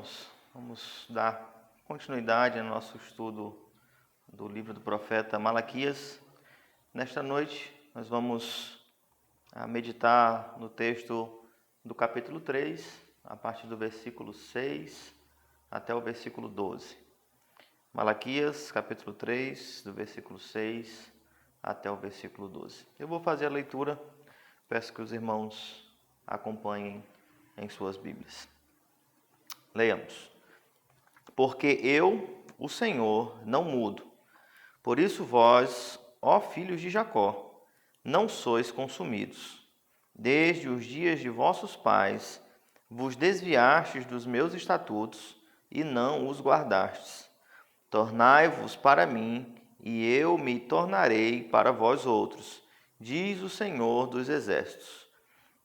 irmãos, vamos dar continuidade ao nosso estudo do livro do profeta Malaquias. Nesta noite, nós vamos meditar no texto do capítulo 3, a partir do versículo 6 até o versículo 12. Malaquias, capítulo 3, do versículo 6 até o versículo 12. Eu vou fazer a leitura, peço que os irmãos acompanhem em suas Bíblias. Leiamos. Porque eu, o Senhor, não mudo. Por isso vós, ó filhos de Jacó, não sois consumidos. Desde os dias de vossos pais, vos desviastes dos meus estatutos e não os guardastes. Tornai-vos para mim, e eu me tornarei para vós outros, diz o Senhor dos Exércitos.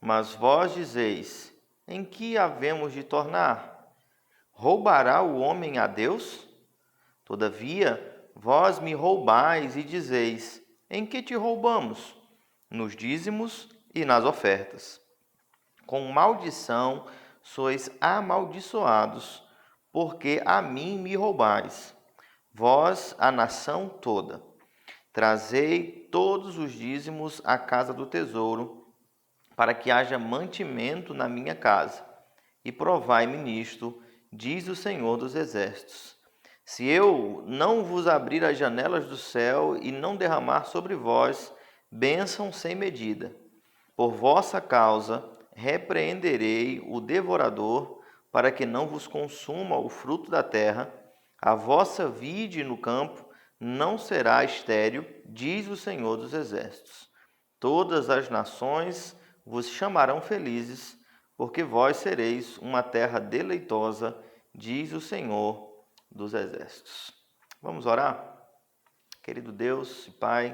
Mas vós dizeis, em que havemos de tornar? Roubará o homem a Deus? Todavia, vós me roubais e dizeis, em que te roubamos? Nos dízimos e nas ofertas. Com maldição sois amaldiçoados, porque a mim me roubais. Vós, a nação toda. Trazei todos os dízimos à casa do tesouro, para que haja mantimento na minha casa. E provai-me nisto, diz o Senhor dos Exércitos. Se eu não vos abrir as janelas do céu e não derramar sobre vós bênção sem medida, por vossa causa repreenderei o devorador, para que não vos consuma o fruto da terra, a vossa vide no campo não será estéril, diz o Senhor dos Exércitos. Todas as nações vos chamarão felizes, porque vós sereis uma terra deleitosa, diz o Senhor dos Exércitos. Vamos orar? Querido Deus e Pai,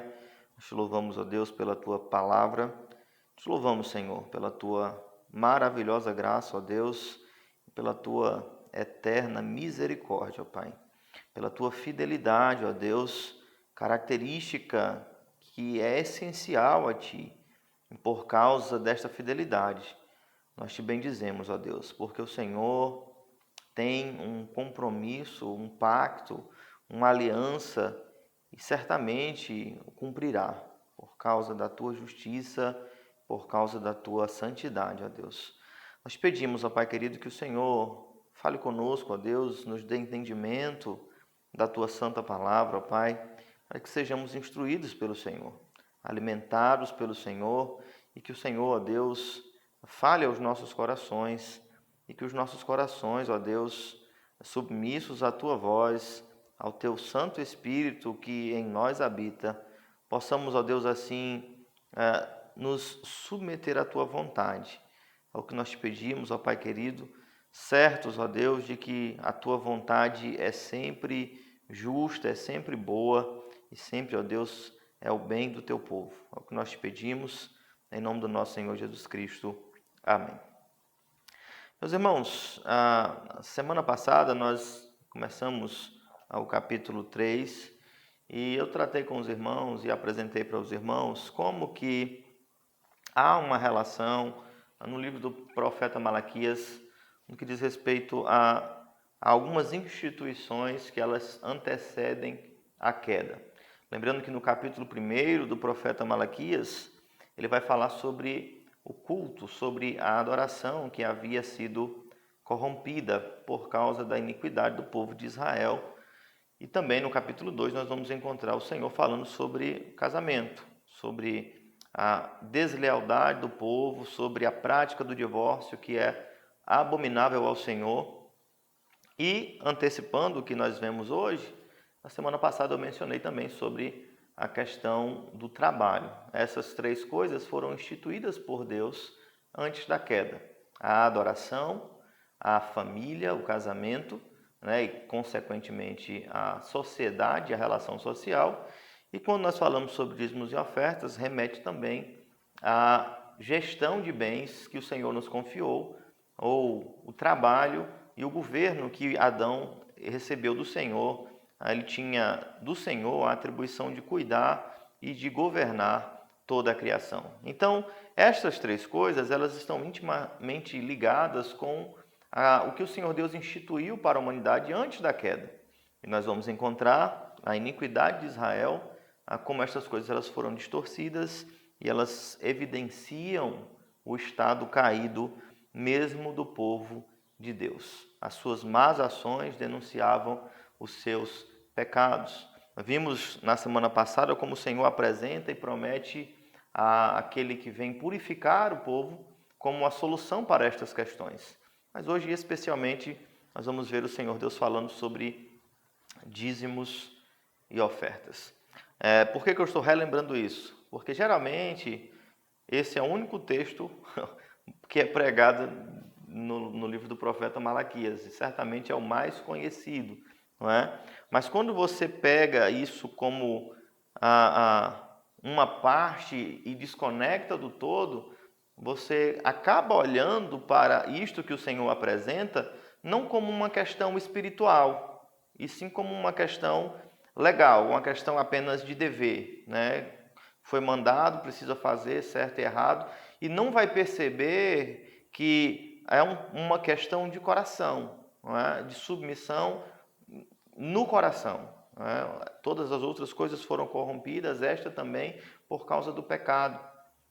nós te louvamos, ó Deus, pela Tua palavra. Te louvamos, Senhor, pela Tua maravilhosa graça, ó Deus, e pela Tua eterna misericórdia, ó Pai. Pela Tua fidelidade, ó Deus, característica que é essencial a Ti. E por causa desta fidelidade, nós te bendizemos, ó Deus, porque o Senhor tem um compromisso, um pacto, uma aliança e certamente o cumprirá por causa da tua justiça, por causa da tua santidade, ó Deus. Nós pedimos, ó Pai querido, que o Senhor fale conosco, ó Deus, nos dê entendimento da tua santa palavra, ó Pai, para que sejamos instruídos pelo Senhor, alimentados pelo Senhor e que o Senhor, ó Deus, fale aos nossos corações e que os nossos corações, ó Deus, submissos à Tua voz, ao Teu Santo Espírito que em nós habita, possamos, ó Deus, assim, nos submeter à Tua vontade. É o que nós te pedimos, ó Pai querido, certos, ó Deus, de que a Tua vontade é sempre justa, é sempre boa e sempre, ó Deus, é o bem do Teu povo. É o que nós te pedimos, em nome do nosso Senhor Jesus Cristo. Amém. Meus irmãos, a semana passada nós começamos o capítulo 3 e eu tratei com os irmãos e apresentei para os irmãos como que há uma relação no livro do profeta Malaquias no que diz respeito a algumas instituições que elas antecedem a queda. Lembrando que no capítulo 1 do profeta Malaquias, ele vai falar sobre o culto, sobre a adoração que havia sido corrompida por causa da iniquidade do povo de Israel. E também no capítulo 2 nós vamos encontrar o Senhor falando sobre casamento, sobre a deslealdade do povo, sobre a prática do divórcio que é abominável ao Senhor. E antecipando o que nós vemos hoje, na semana passada eu mencionei também sobre a questão do trabalho. Essas três coisas foram instituídas por Deus antes da queda. A adoração, a família, o casamento, e consequentemente a sociedade, a relação social. E quando nós falamos sobre dízimos e ofertas, remete também à gestão de bens que o Senhor nos confiou, ou o trabalho e o governo que Adão recebeu do Senhor. Ele tinha do Senhor a atribuição de cuidar e de governar toda a criação. Então, estas três coisas, elas estão intimamente ligadas com o que o Senhor Deus instituiu para a humanidade antes da queda. E nós vamos encontrar a iniquidade de Israel, como estas coisas elas foram distorcidas e elas evidenciam o estado caído mesmo do povo de Deus. As suas más ações denunciavam os seus pecados. Vimos na semana passada como o Senhor apresenta e promete àquele que vem purificar o povo como a solução para estas questões. Mas hoje, especialmente, nós vamos ver o Senhor Deus falando sobre dízimos e ofertas. Por que eu estou relembrando isso? Porque geralmente esse é o único texto que é pregado no livro do profeta Malaquias, e certamente é o mais conhecido, não é? Mas quando você pega isso como uma parte e desconecta do todo, você acaba olhando para isto que o Senhor apresenta não como uma questão espiritual, e sim como uma questão legal, uma questão apenas de dever, né? Foi mandado, precisa fazer, certo e errado, e não vai perceber que é uma questão de coração, não é? De submissão no coração. Não é? Todas as outras coisas foram corrompidas, esta também por causa do pecado.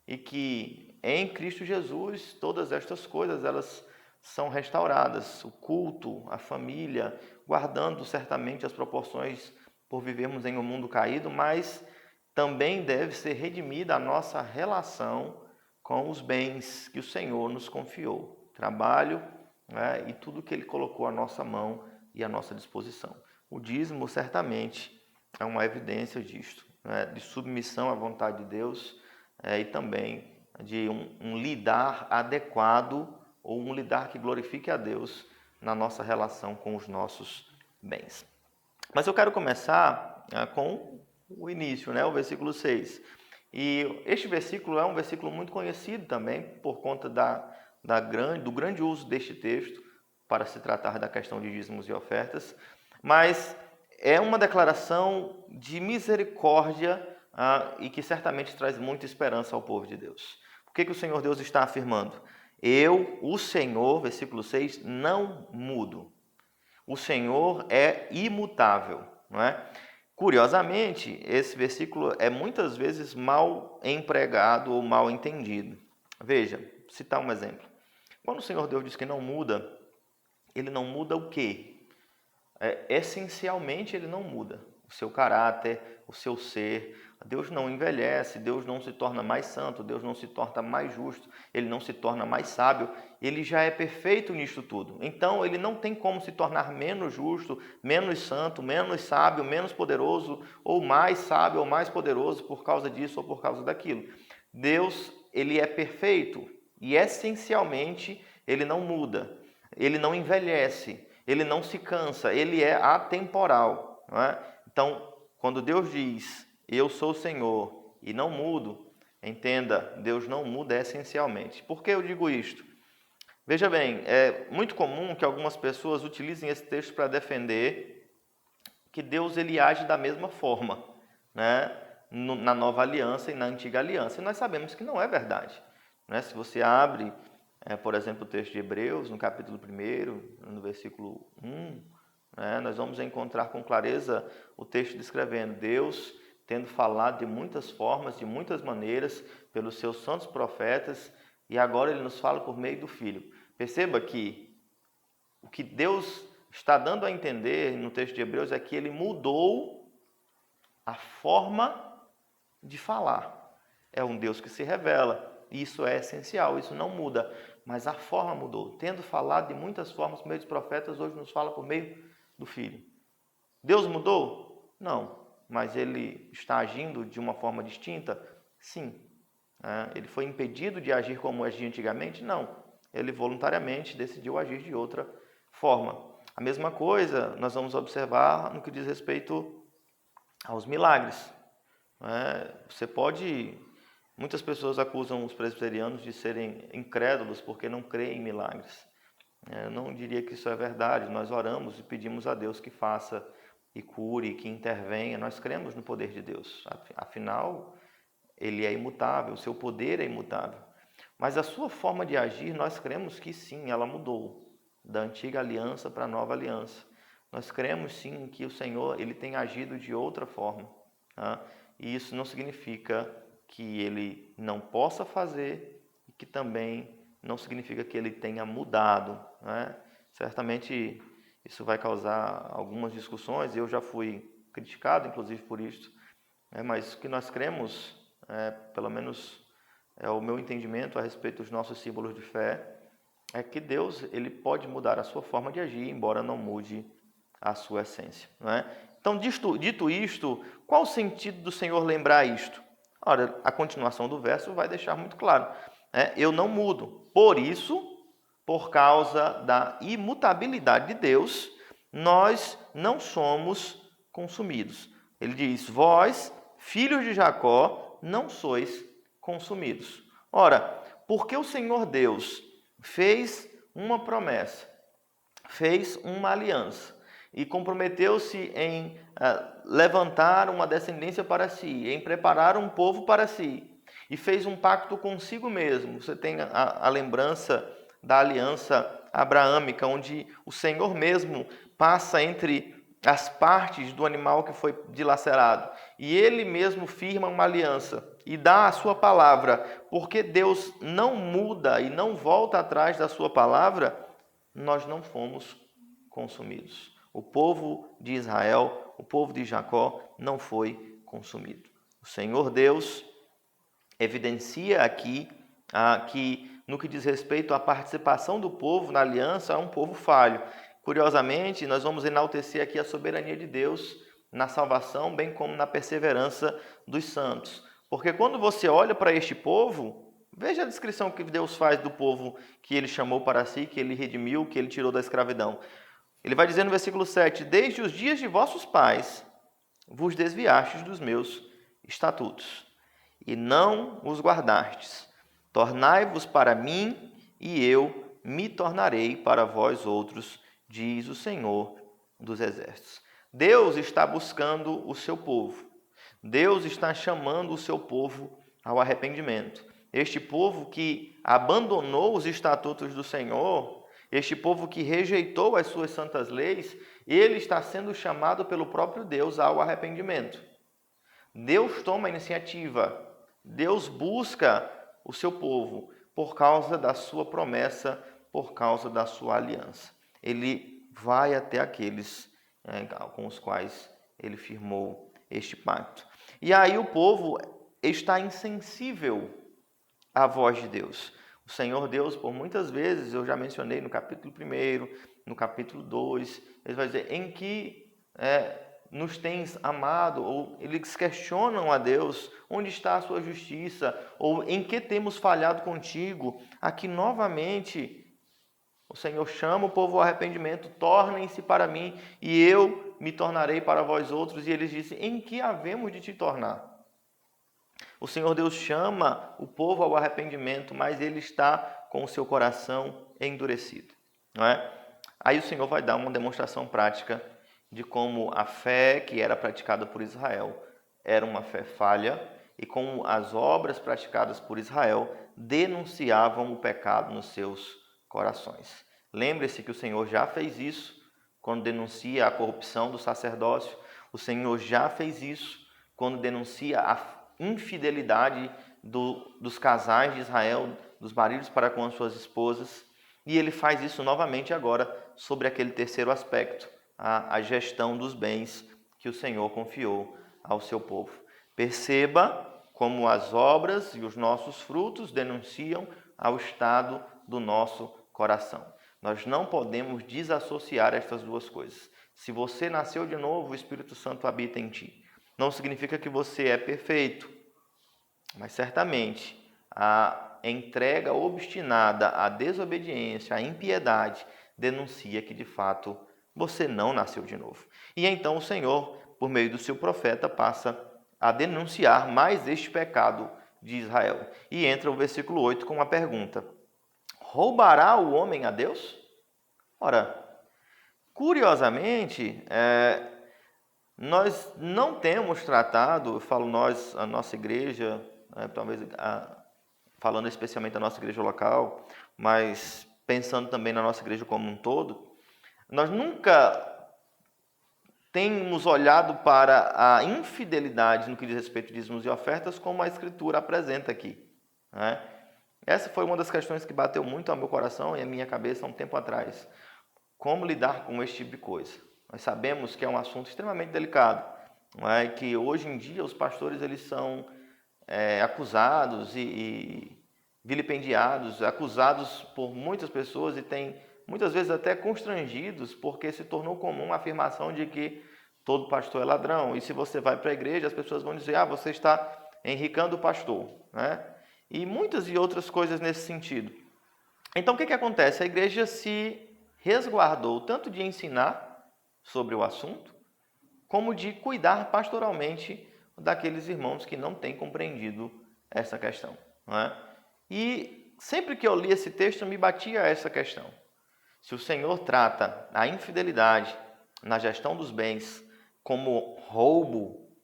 E que em Cristo Jesus todas estas coisas elas são restauradas. O culto, a família, guardando certamente as proporções por vivermos em um mundo caído, mas também deve ser redimida a nossa relação com os bens que o Senhor nos confiou. Trabalho, né, e tudo que Ele colocou à nossa mão e à nossa disposição. O dízimo certamente é uma evidência disto, né, de submissão à vontade de Deus e também de um lidar adequado ou um lidar que glorifique a Deus na nossa relação com os nossos bens. Mas eu quero começar com o início, né, o versículo 6. E este versículo é um versículo muito conhecido também por conta do grande uso deste texto para se tratar da questão de dízimos e ofertas, mas é uma declaração de misericórdia e que certamente traz muita esperança ao povo de Deus. O que o Senhor Deus está afirmando? Eu, o Senhor, versículo 6, não mudo. O Senhor é imutável, não é? Curiosamente, esse versículo é muitas vezes mal empregado ou mal entendido. Veja, vou citar um exemplo. Quando o Senhor Deus diz que não muda, Ele não muda o quê? Essencialmente, Ele não muda o seu caráter, o seu ser. Deus não envelhece, Deus não se torna mais santo, Deus não se torna mais justo, Ele não se torna mais sábio, Ele já é perfeito nisto tudo. Então, Ele não tem como se tornar menos justo, menos santo, menos sábio, menos poderoso, ou mais sábio ou mais poderoso por causa disso ou por causa daquilo. Deus, Ele é perfeito e essencialmente Ele não muda, Ele não envelhece, Ele não se cansa, Ele é atemporal, não é? Então, quando Deus diz, eu sou o Senhor e não mudo, entenda, Deus não muda essencialmente. Por que eu digo isto? Veja bem, é muito comum que algumas pessoas utilizem esse texto para defender que Deus ele age da mesma forma, né? Na nova aliança e na antiga aliança. E nós sabemos que não é verdade, né? Se você abre, por exemplo, o texto de Hebreus, no capítulo 1, no versículo 1, nós vamos encontrar com clareza o texto descrevendo Deus tendo falado de muitas formas, de muitas maneiras, pelos seus santos profetas, e agora Ele nos fala por meio do Filho. Perceba que o que Deus está dando a entender no texto de Hebreus é que Ele mudou a forma de falar. É um Deus que se revela, e isso é essencial, isso não muda, mas a forma mudou. Tendo falado de muitas formas por meio dos profetas, hoje nos fala por meio do Filho. Deus mudou? Não. Mas Ele está agindo de uma forma distinta? Sim. Ele foi impedido de agir como agia antigamente? Não. Ele voluntariamente decidiu agir de outra forma. A mesma coisa nós vamos observar no que diz respeito aos milagres. Você pode... Muitas pessoas acusam os presbiterianos de serem incrédulos porque não creem em milagres. Eu não diria que isso é verdade. Nós oramos e pedimos a Deus que faça e cure, que intervenha. Nós cremos no poder de Deus. Afinal, Ele é imutável, o seu poder é imutável. Mas a sua forma de agir, nós cremos que sim, ela mudou. da antiga aliança para a nova aliança. Nós cremos sim que o Senhor ele tem agido de outra forma, tá? E isso não significa que ele não possa fazer e que também não significa que ele tenha mudado, né? Certamente isso vai causar algumas discussões, eu já fui criticado inclusive por isso, né? Mas o que nós cremos, pelo menos é o meu entendimento a respeito dos nossos símbolos de fé, é que Deus ele pode mudar a sua forma de agir, embora não mude a sua essência, não é? Então, dito isto, qual o sentido do Senhor lembrar isto? Ora, a continuação do verso vai deixar muito claro, né? Eu não mudo. Por isso, por causa da imutabilidade de Deus, nós não somos consumidos. Ele diz: vós, filhos de Jacó, não sois consumidos. Ora, porque o Senhor Deus fez uma promessa, fez uma aliança e comprometeu-se em levantar uma descendência para si, em preparar um povo para si, e fez um pacto consigo mesmo. Você tem a lembrança da aliança abraâmica, onde o Senhor mesmo passa entre as partes do animal que foi dilacerado, e ele mesmo firma uma aliança e dá a sua palavra. Porque Deus não muda e não volta atrás da sua palavra, nós não fomos consumidos. O povo de Israel, o povo de Jacó, não foi consumido. O Senhor Deus evidencia aqui que, no que diz respeito à participação do povo na aliança, é um povo falho. Curiosamente, nós vamos enaltecer aqui a soberania de Deus na salvação, bem como na perseverança dos santos. Porque quando você olha para este povo, veja a descrição que Deus faz do povo que ele chamou para si, que ele redimiu, que ele tirou da escravidão. Ele vai dizer no versículo 7, desde os dias de vossos pais vos desviastes dos meus estatutos, e não os guardastes. Tornai-vos para mim, e eu me tornarei para vós outros, diz o Senhor dos Exércitos. Deus está buscando o seu povo. Deus está chamando o seu povo ao arrependimento. Este povo que abandonou os estatutos do Senhor, este povo que rejeitou as suas santas leis, ele está sendo chamado pelo próprio Deus ao arrependimento. Deus toma a iniciativa, Deus busca o seu povo por causa da sua promessa, por causa da sua aliança. Ele vai até aqueles com os quais ele firmou este pacto. E aí o povo está insensível à voz de Deus. O Senhor Deus, por muitas vezes, eu já mencionei no capítulo 1, no capítulo 2, ele vai dizer, em que nos tens amado, ou eles questionam a Deus, onde está a sua justiça, ou em que temos falhado contigo. Aqui novamente o Senhor chama o povo ao arrependimento, tornem-se para mim, e eu me tornarei para vós outros. E eles dizem, em que havemos de te tornar? O Senhor Deus chama o povo ao arrependimento, mas ele está com o seu coração endurecido, não é? Aí o Senhor vai dar uma demonstração prática de como a fé que era praticada por Israel era uma fé falha e como as obras praticadas por Israel denunciavam o pecado nos seus corações. Lembre-se que o Senhor já fez isso quando denuncia a corrupção do sacerdócio. O Senhor já fez isso quando denuncia a infidelidade dos casais de Israel, dos maridos para com as suas esposas. E ele faz isso novamente agora sobre aquele terceiro aspecto, a gestão dos bens que o Senhor confiou ao seu povo. Perceba como as obras e os nossos frutos denunciam ao estado do nosso coração. Nós não podemos desassociar estas duas coisas. Se você nasceu de novo, o Espírito Santo habita em ti. Não significa que você é perfeito, mas certamente a entrega obstinada, a desobediência, a impiedade denuncia que de fato você não nasceu de novo. E então o Senhor, por meio do seu profeta, passa a denunciar mais este pecado de Israel. E entra o versículo 8 com uma pergunta: roubará o homem a Deus? Ora, curiosamente, nós não temos tratado, eu falo nós, a nossa igreja, talvez falando especialmente da nossa igreja local, mas pensando também na nossa igreja como um todo, nós nunca temos olhado para a infidelidade no que diz respeito a dízimos e ofertas como a Escritura apresenta aqui, né? Essa foi uma das questões que bateu muito ao meu coração e à minha cabeça há um tempo atrás. Como lidar com esse tipo de coisa? Nós sabemos que é um assunto extremamente delicado, não é? Que hoje em dia os pastores eles são acusados e vilipendiados, acusados por muitas pessoas e têm muitas vezes até constrangidos porque se tornou comum a afirmação de que todo pastor é ladrão. E se você vai para a igreja, as pessoas vão dizer, você está enricando o pastor, né? E muitas e outras coisas nesse sentido. Então o que acontece? A igreja se resguardou tanto de ensinar sobre o assunto, como de cuidar pastoralmente daqueles irmãos que não têm compreendido essa questão, não é? E sempre que eu li esse texto, me batia essa questão. Se o Senhor trata a infidelidade na gestão dos bens como roubo,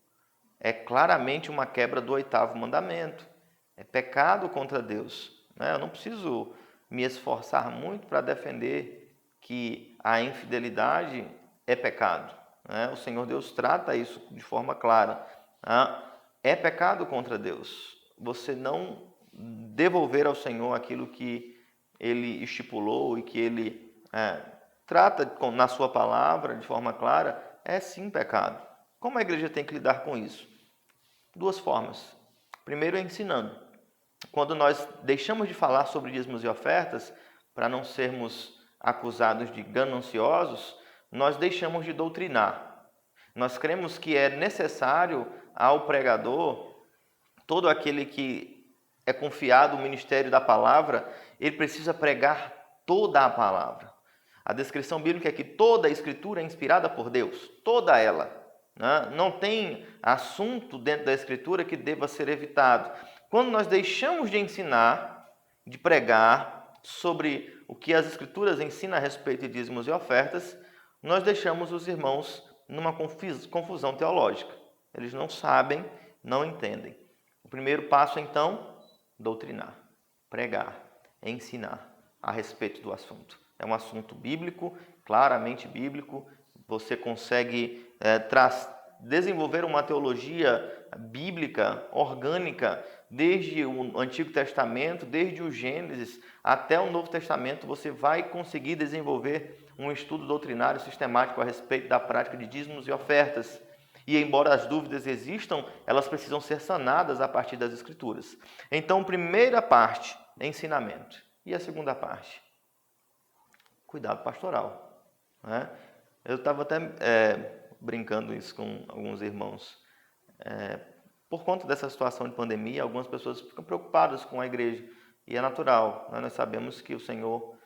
é claramente uma quebra do 8º mandamento. É pecado contra Deus, né? Eu não preciso me esforçar muito para defender que a infidelidade é pecado, né? O Senhor Deus trata isso de forma clara, né? É pecado contra Deus. Você não devolver ao Senhor aquilo que Ele estipulou e que Ele trata na sua palavra de forma clara, é sim pecado. Como a igreja tem que lidar com isso? Duas formas. Primeiro é ensinando. Quando nós deixamos de falar sobre dízimos e ofertas, para não sermos acusados de gananciosos, nós deixamos de doutrinar. Nós cremos que é necessário ao pregador, todo aquele que é confiado o ministério da palavra, ele precisa pregar toda a palavra. A descrição bíblica é que toda a Escritura é inspirada por Deus, toda ela, né? Não tem assunto dentro da Escritura que deva ser evitado. Quando nós deixamos de ensinar, de pregar sobre o que as Escrituras ensinam a respeito de dízimos e ofertas, nós deixamos os irmãos numa confusão teológica. Eles não sabem, não entendem. O primeiro passo, então, doutrinar, pregar, ensinar a respeito do assunto. É um assunto bíblico, claramente bíblico. Você consegue desenvolver uma teologia bíblica, orgânica, desde o Antigo Testamento, desde o Gênesis até o Novo Testamento. Você vai conseguir desenvolver um estudo doutrinário sistemático a respeito da prática de dízimos e ofertas. E embora as dúvidas existam, elas precisam ser sanadas a partir das Escrituras. Então, primeira parte, ensinamento. E a segunda parte? Cuidado pastoral, né? Eu estava até brincando isso com alguns irmãos. Por conta dessa situação de pandemia, algumas pessoas ficam preocupadas com a igreja. E é natural, né? Nós sabemos que o Senhor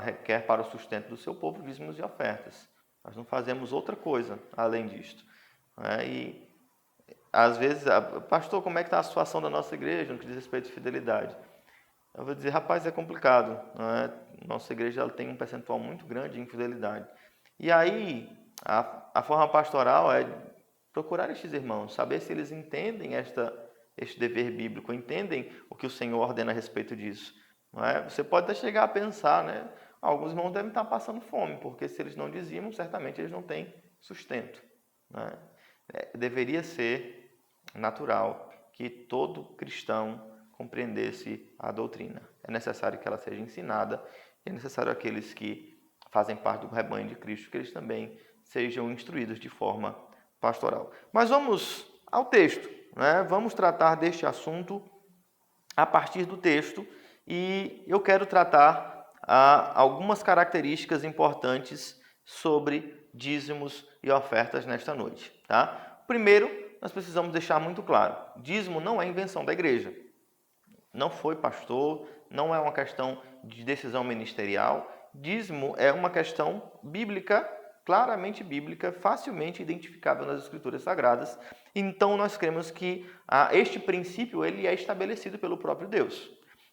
requer para o sustento do seu povo dízimos e ofertas. Nós não fazemos outra coisa além disto, né? E às vezes, pastor, como é que está a situação da nossa igreja no que diz respeito à fidelidade? Eu vou dizer, rapaz, é complicado, né? Nossa igreja ela tem um percentual muito grande de infidelidade. E aí, a forma pastoral é procurar estes irmãos, saber se eles entendem este dever bíblico, entendem o que o Senhor ordena a respeito disso. Não é? Você pode até chegar a pensar, né? Alguns irmãos devem estar passando fome, porque se eles não dizimam, certamente eles não têm sustento, né? Deveria ser natural que todo cristão compreendesse a doutrina. É necessário que ela seja ensinada, e é necessário aqueles que fazem parte do rebanho de Cristo, que eles também sejam instruídos de forma pastoral. Mas vamos ao texto, né? Vamos tratar deste assunto a partir do texto, e eu quero tratar algumas características importantes sobre dízimos e ofertas nesta noite, tá? Primeiro, nós precisamos deixar muito claro, dízimo não é invenção da igreja. Não foi pastor, não é uma questão de decisão ministerial. Dízimo é uma questão bíblica, claramente bíblica, facilmente identificável nas Escrituras Sagradas. Então, nós cremos que este princípio ele é estabelecido pelo próprio Deus.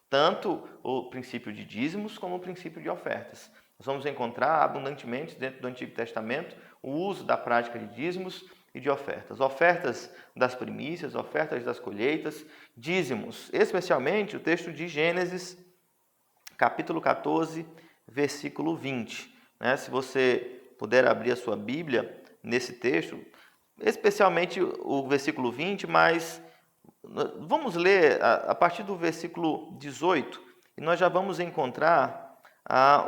Tanto o princípio de dízimos como o princípio de ofertas. Nós vamos encontrar abundantemente dentro do Antigo Testamento o uso da prática de dízimos e de ofertas. Ofertas das primícias, ofertas das colheitas, dízimos. Especialmente o texto de Gênesis, capítulo 14, versículo 20. Né? Se você puder abrir a sua Bíblia nesse texto, especialmente o versículo 20, mas vamos ler a partir do versículo 18, e nós já vamos encontrar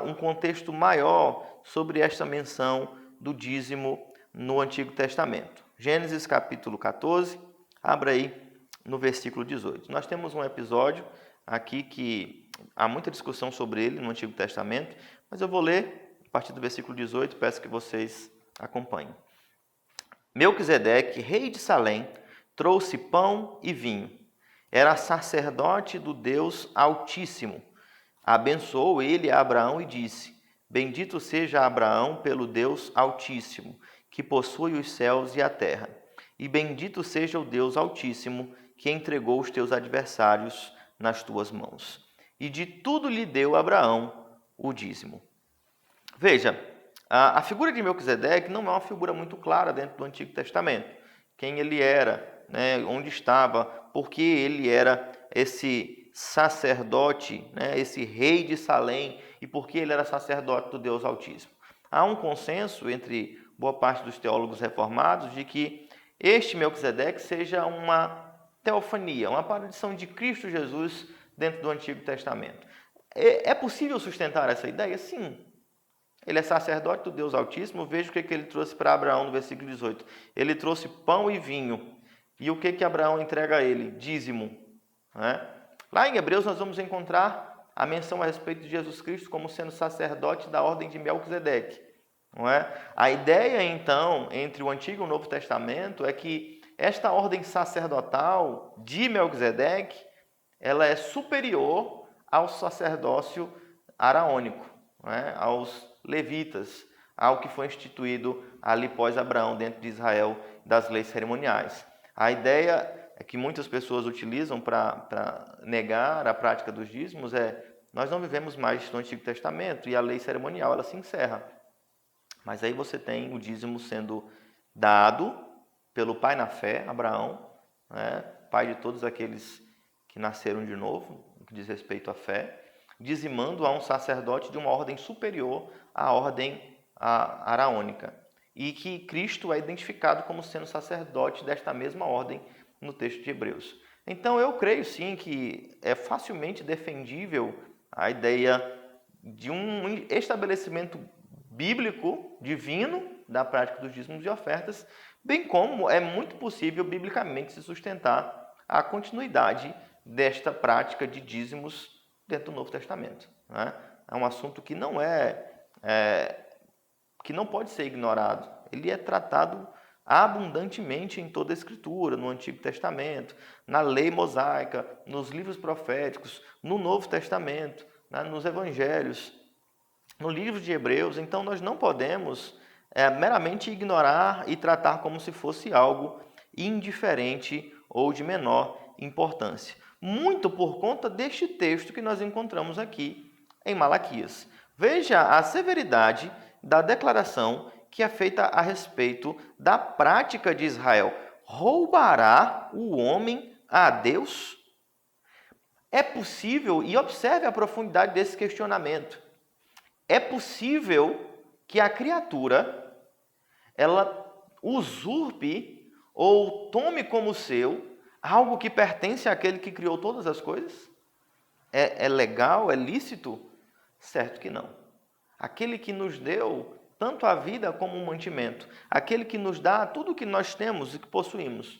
um contexto maior sobre esta menção do dízimo no Antigo Testamento. Gênesis capítulo 14, abra aí no versículo 18. Nós temos um episódio aqui que há muita discussão sobre ele no Antigo Testamento, mas eu vou ler a partir do versículo 18, peço que vocês acompanhem. Melquisedeque, rei de Salém, trouxe pão e vinho. Era sacerdote do Deus Altíssimo. Abençoou ele a Abraão e disse: Bendito seja Abraão pelo Deus Altíssimo, que possui os céus e a terra. E bendito seja o Deus Altíssimo, que entregou os teus adversários nas tuas mãos. E de tudo lhe deu Abraão o dízimo. Veja, a figura de Melquisedeque não é uma figura muito clara dentro do Antigo Testamento. Quem ele era, né, onde estava, por que ele era esse sacerdote, né, esse rei de Salém, e por que ele era sacerdote do Deus Altíssimo. Há um consenso entre boa parte dos teólogos reformados de que este Melquisedeque seja uma teofania, uma aparição de Cristo Jesus dentro do Antigo Testamento. É possível sustentar essa ideia? Sim. Ele é sacerdote do Deus Altíssimo. Veja o que ele trouxe para Abraão no versículo 18. Ele trouxe pão e vinho. E o que Abraão entrega a ele? Dízimo. Né? Lá em Hebreus nós vamos encontrar a menção a respeito de Jesus Cristo como sendo sacerdote da ordem de Melquisedeque. Não é? A ideia, então, entre o Antigo e o Novo Testamento é que esta ordem sacerdotal de Melquisedeque, ela é superior ao sacerdócio araônico, não é? Aos levitas, ao que foi instituído ali pós Abraão dentro de Israel das leis cerimoniais. A ideia é que muitas pessoas utilizam para negar a prática dos dízimos nós não vivemos mais no Antigo Testamento e a lei cerimonial ela se encerra. Mas aí você tem o dízimo sendo dado pelo pai na fé, Abraão, né, pai de todos aqueles que nasceram de novo, no que diz respeito à fé, dizimando a um sacerdote de uma ordem superior à ordem araônica. E que Cristo é identificado como sendo sacerdote desta mesma ordem no texto de Hebreus. Então eu creio sim que é facilmente defendível a ideia de um estabelecimento bíblico, divino, da prática dos dízimos e ofertas, bem como é muito possível biblicamente se sustentar a continuidade desta prática de dízimos dentro do Novo Testamento. Né? É um assunto que que não pode ser ignorado. Ele é tratado abundantemente em toda a Escritura, no Antigo Testamento, na lei mosaica, nos livros proféticos, no Novo Testamento, né, nos Evangelhos, no livro de Hebreus. Então nós não podemos meramente ignorar e tratar como se fosse algo indiferente ou de menor importância. Muito por conta deste texto que nós encontramos aqui em Malaquias. Veja a severidade da declaração que é feita a respeito da prática de Israel. Roubará o homem a Deus? É possível, e observe a profundidade desse questionamento, é possível que a criatura ela usurpe ou tome como seu algo que pertence àquele que criou todas as coisas? É legal? É lícito? Certo que não. Aquele que nos deu tanto a vida como o mantimento, aquele que nos dá tudo o que nós temos e que possuímos,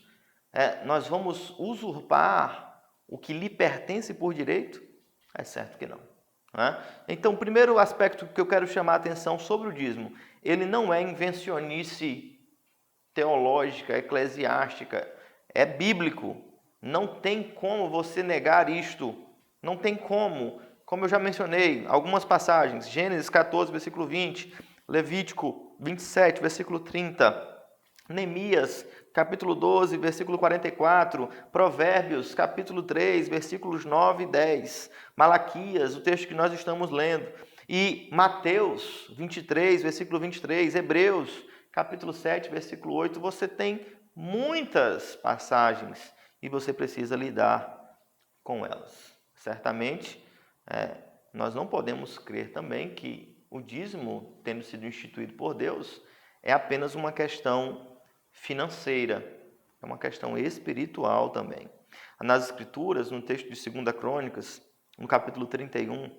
nós vamos usurpar o que lhe pertence por direito? É certo que não. Então, o primeiro aspecto que eu quero chamar a atenção sobre o dízimo, ele não é invencionice teológica, eclesiástica, é bíblico. Não tem como você negar isto. Não tem como. Como eu já mencionei, algumas passagens, Gênesis 14, versículo 20, Levítico 27, versículo 30, Neemias, capítulo 12, versículo 44, Provérbios, capítulo 3, versículos 9 e 10, Malaquias, o texto que nós estamos lendo, e Mateus 23, versículo 23, Hebreus, capítulo 7, versículo 8, você tem muitas passagens e você precisa lidar com elas. Certamente, nós não podemos crer também que o dízimo, tendo sido instituído por Deus, é apenas uma questão financeira, é uma questão espiritual também. Nas Escrituras, no texto de 2 Crônicas, no capítulo 31,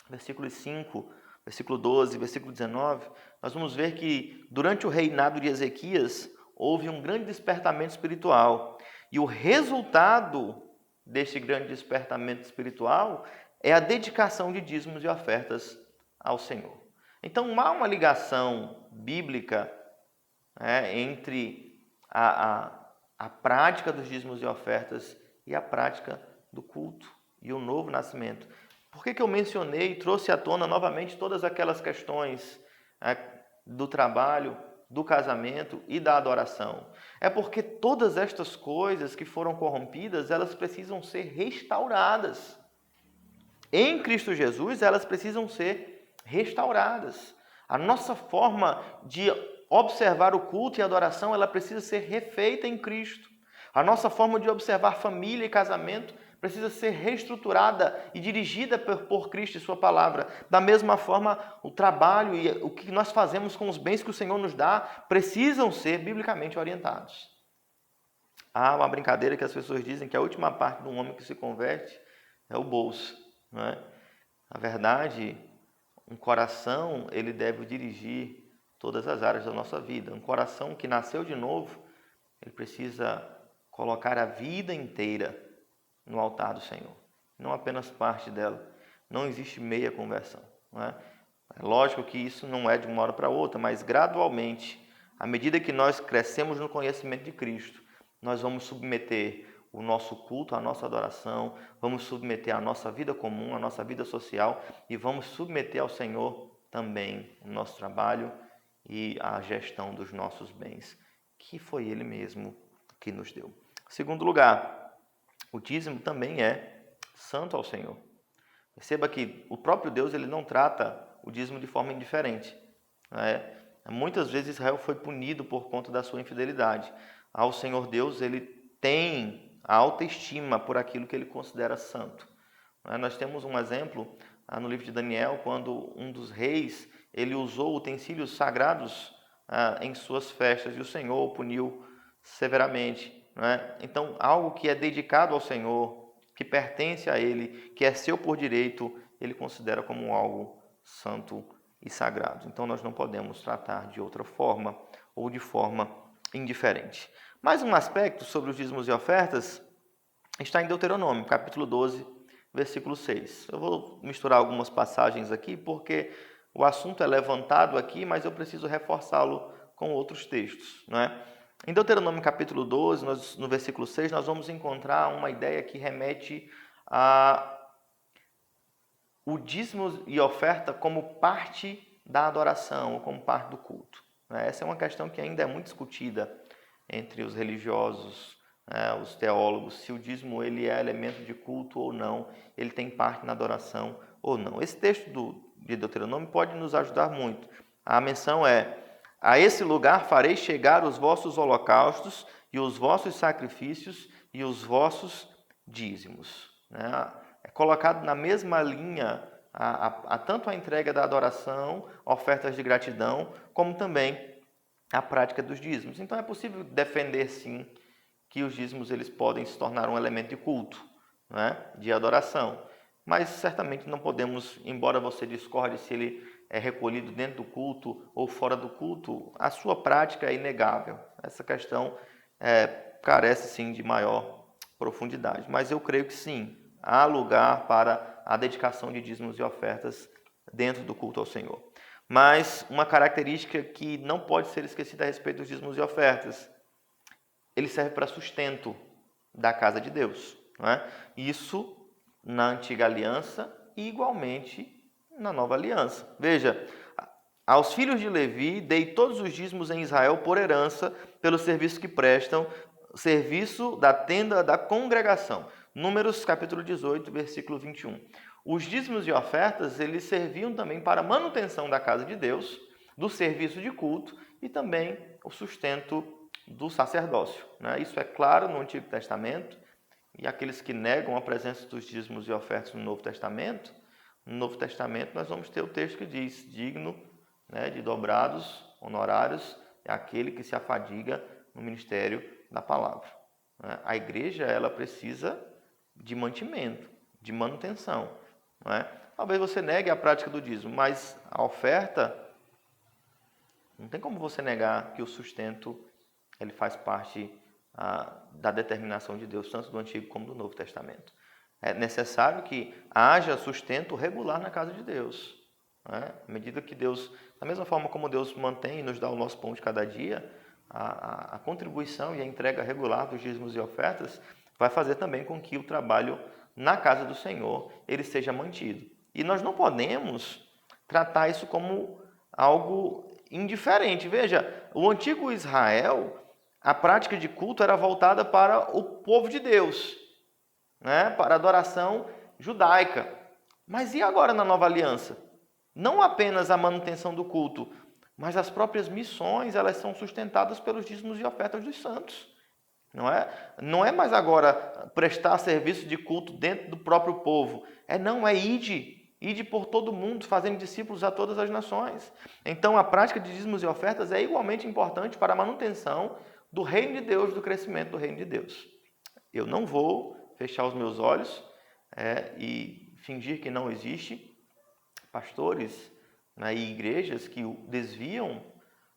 versículo 5, versículo 12, versículo 19, nós vamos ver que durante o reinado de Ezequias houve um grande despertamento espiritual. E o resultado deste grande despertamento espiritual é a dedicação de dízimos e ofertas ao Senhor. Então, há uma ligação bíblica entre a prática dos dízimos e ofertas e a prática do culto e o novo nascimento. Por que eu mencionei e trouxe à tona novamente todas aquelas questões do trabalho, do casamento e da adoração? É porque todas estas coisas que foram corrompidas, elas precisam ser restauradas. Em Cristo Jesus, elas precisam ser restauradas. A nossa forma de observar o culto e a adoração, ela precisa ser refeita em Cristo. A nossa forma de observar família e casamento precisa ser reestruturada e dirigida por Cristo e sua palavra. Da mesma forma, o trabalho e o que nós fazemos com os bens que o Senhor nos dá precisam ser biblicamente orientados. Há uma brincadeira que as pessoas dizem que a última parte de um homem que se converte é o bolso, não é? Na verdade, um coração, ele deve dirigir todas as áreas da nossa vida. Um coração que nasceu de novo, ele precisa colocar a vida inteira no altar do Senhor, não apenas parte dela. Não existe meia conversão, não é? É lógico que isso não é de uma hora para outra, mas gradualmente, à medida que nós crescemos no conhecimento de Cristo, nós vamos submeter o nosso culto, a nossa adoração, vamos submeter a nossa vida comum, a nossa vida social e vamos submeter ao Senhor também o nosso trabalho e a gestão dos nossos bens, que foi Ele mesmo que nos deu. Segundo lugar, o dízimo também é santo ao Senhor. Perceba que o próprio Deus, ele não trata o dízimo de forma indiferente. Muitas vezes Israel foi punido por conta da sua infidelidade. Ao Senhor Deus, ele tem a autoestima por aquilo que ele considera santo. Nós temos um exemplo no livro de Daniel, quando um dos reis, ele usou utensílios sagrados em suas festas e o Senhor o puniu severamente. Então, algo que é dedicado ao Senhor, que pertence a Ele, que é seu por direito, Ele considera como algo santo e sagrado. Então, nós não podemos tratar de outra forma ou de forma indiferente. Mais um aspecto sobre os dízimos e ofertas está em Deuteronômio, capítulo 12, versículo 6. Eu vou misturar algumas passagens aqui, porque o assunto é levantado aqui, mas eu preciso reforçá-lo com outros textos, não é? Em Deuteronômio capítulo 12, no versículo 6, nós vamos encontrar uma ideia que remete a o dízimo e oferta como parte da adoração, ou como parte do culto. Essa é uma questão que ainda é muito discutida entre os religiosos, os teólogos, se o dízimo ele é elemento de culto ou não, ele tem parte na adoração ou não. Esse texto de Deuteronômio pode nos ajudar muito. A menção é: a esse lugar farei chegar os vossos holocaustos e os vossos sacrifícios e os vossos dízimos. É colocado na mesma linha tanto a entrega da adoração, ofertas de gratidão, como também a prática dos dízimos. Então é possível defender sim que os dízimos eles podem se tornar um elemento de culto, de adoração. Mas certamente não podemos, embora você discorde se ele é recolhido dentro do culto ou fora do culto, a sua prática é inegável. Essa questão carece sim de maior profundidade. Mas eu creio que sim, há lugar para a dedicação de dízimos e ofertas dentro do culto ao Senhor. Mas uma característica que não pode ser esquecida a respeito dos dízimos e ofertas: ele serve para sustento da casa de Deus. Isso na antiga aliança e igualmente na nova aliança. Veja, aos filhos de Levi dei todos os dízimos em Israel por herança pelo serviço que prestam, serviço da tenda da congregação. Números capítulo 18, versículo 21. Os dízimos e ofertas, eles serviam também para a manutenção da casa de Deus, do serviço de culto e também o sustento do sacerdócio. Isso é claro no Antigo Testamento, e aqueles que negam a presença dos dízimos e ofertas no Novo Testamento no Novo Testamento, nós vamos ter o texto que diz: digno, né, de dobrados honorários é aquele que se afadiga no ministério da palavra. Né? A igreja, ela precisa de mantimento, de manutenção. Né? Talvez você negue a prática do dízimo, mas a oferta, não tem como você negar que o sustento ele faz parte da determinação de Deus, tanto do Antigo como do Novo Testamento. É necessário que haja sustento regular na casa de Deus. Né? À medida que Deus, da mesma forma como Deus mantém e nos dá o nosso pão de cada dia, a contribuição e a entrega regular dos dízimos e ofertas vai fazer também com que o trabalho na casa do Senhor ele seja mantido. E nós não podemos tratar isso como algo indiferente. Veja, o antigo Israel, a prática de culto era voltada para o povo de Deus, né? Para a adoração judaica. Mas e agora na nova aliança? Não apenas a manutenção do culto, mas as próprias missões, elas são sustentadas pelos dízimos e ofertas dos santos. Não é mais agora prestar serviço de culto dentro do próprio povo. É ide por todo mundo, fazendo discípulos a todas as nações. Então, a prática de dízimos e ofertas é igualmente importante para a manutenção do reino de Deus, do crescimento do reino de Deus. Eu não vou fechar os meus olhos e fingir que não existe pastores, né, e igrejas que desviam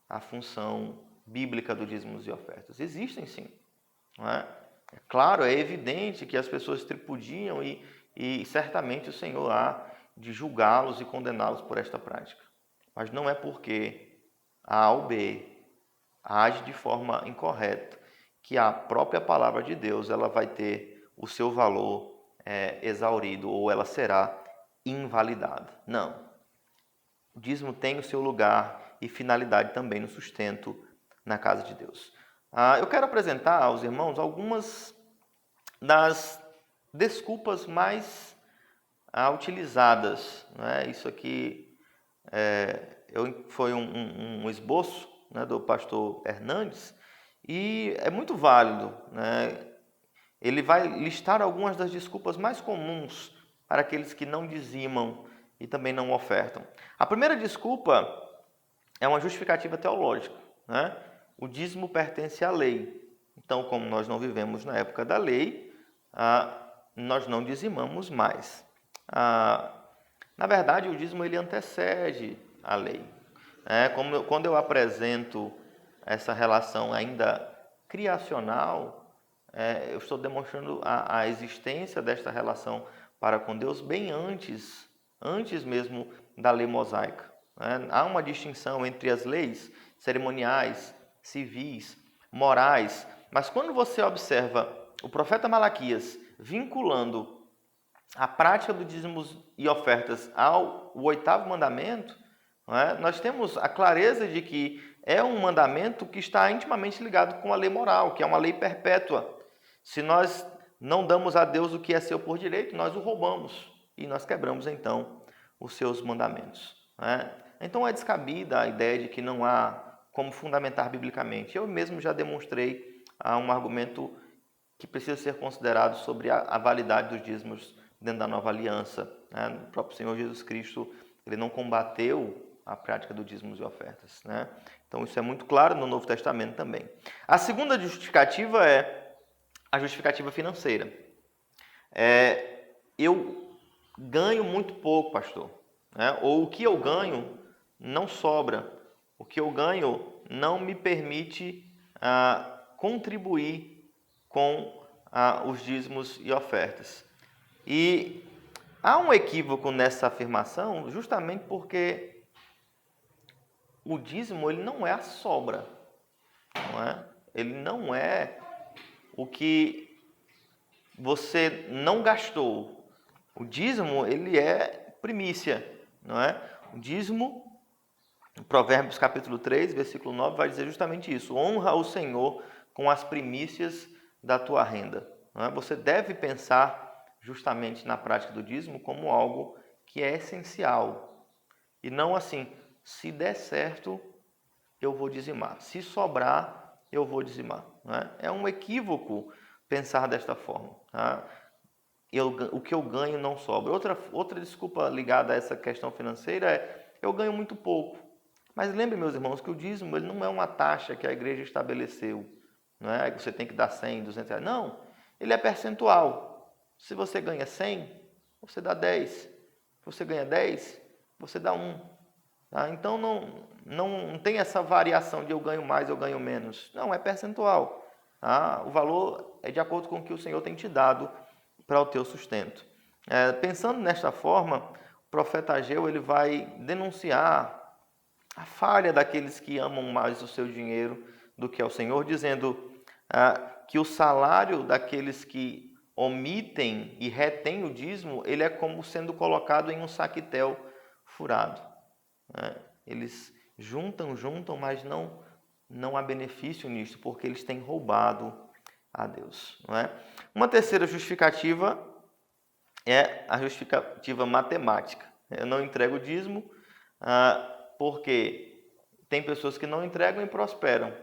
a função bíblica do dízimos e ofertas. Existem sim. Não é? É claro, é evidente que as pessoas tripudiam e certamente o Senhor há de julgá-los e condená-los por esta prática. Mas não é porque A ou B age de forma incorreta que a própria palavra de Deus ela vai ter o seu valor exaurido ou ela será invalidada. Não. O dízimo tem o seu lugar e finalidade também no sustento na casa de Deus. Eu quero apresentar aos irmãos algumas das desculpas mais utilizadas. Né? Isso aqui foi um esboço, né, do pastor Hernandes e é muito válido. Né? Ele vai listar algumas das desculpas mais comuns para aqueles que não dizimam e também não ofertam. A primeira desculpa é uma justificativa teológica. Né? O dízimo pertence à lei. Então, como nós não vivemos na época da lei, nós não dizimamos mais. Na verdade, o dízimo ele antecede a lei. Quando eu apresento essa relação ainda criacional, eu estou demonstrando a existência desta relação para com Deus bem antes mesmo da lei mosaica. Há uma distinção entre as leis cerimoniais, civis, morais, mas quando você observa o profeta Malaquias vinculando a prática dos dízimos e ofertas ao 8º mandamento, nós temos a clareza de que é um mandamento que está intimamente ligado com a lei moral, que é uma lei perpétua. Se nós não damos a Deus o que é seu por direito, nós o roubamos e nós quebramos então os seus mandamentos. Então é descabida a ideia de que não há como fundamentar biblicamente. Eu mesmo já demonstrei um argumento que precisa ser considerado sobre a validade dos dízimos dentro da nova aliança. O próprio Senhor Jesus Cristo ele não combateu a prática dos dízimos e ofertas. Então isso é muito claro no Novo Testamento também. A segunda justificativa é a justificativa financeira. Eu ganho muito pouco, pastor. Ou o que eu ganho não sobra. O que eu ganho não me permite contribuir com os dízimos e ofertas. E há um equívoco nessa afirmação justamente porque o dízimo ele não é a sobra. Ele não é o que você não gastou. O dízimo ele é primícia. O dízimo, Provérbios capítulo 3, versículo 9, vai dizer justamente isso. Honra o Senhor com as primícias da tua renda. Você deve pensar justamente na prática do dízimo como algo que é essencial. E não assim, se der certo, eu vou dizimar. Se sobrar, eu vou dizimar. É um equívoco pensar desta forma. o que eu ganho não sobra. Outra desculpa ligada a essa questão financeira é eu ganho muito pouco. Mas lembre, meus irmãos, que o dízimo ele não é uma taxa que a igreja estabeleceu. Não é que você tem que dar 100, 200 reais. Não, ele é percentual. Se você ganha 100, você dá 10. Se você ganha 10, você dá 1. Tá? Então não tem essa variação de eu ganho mais, eu ganho menos. Não, é percentual. Tá? O valor é de acordo com o que o Senhor tem te dado para o teu sustento. Pensando nesta forma, o profeta Ageu ele vai denunciar a falha daqueles que amam mais o seu dinheiro do que ao Senhor, dizendo que o salário daqueles que omitem e retêm o dízimo, ele é como sendo colocado em um saquetel furado. Eles juntam, mas não há benefício nisto, porque eles têm roubado a Deus. Não é? Uma terceira justificativa é a justificativa matemática. Eu não entrego o dízimo porque tem pessoas que não entregam e prosperam.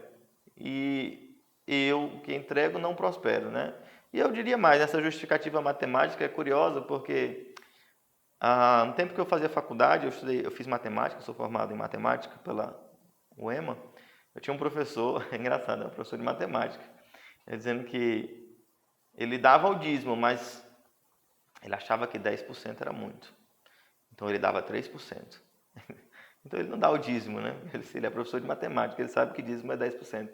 E eu, que entrego, não prospero. Né? E eu diria mais, essa justificativa matemática é curiosa porque no tempo que eu fazia faculdade, eu fiz matemática, sou formado em matemática pela UEMA. Eu tinha um professor, é engraçado, um professor de matemática, dizendo que ele dava o dízimo, mas ele achava que 10% era muito. Então ele dava 3%. Então ele não dá o dízimo, né? Ele é professor de matemática, ele sabe que dízimo é 10%.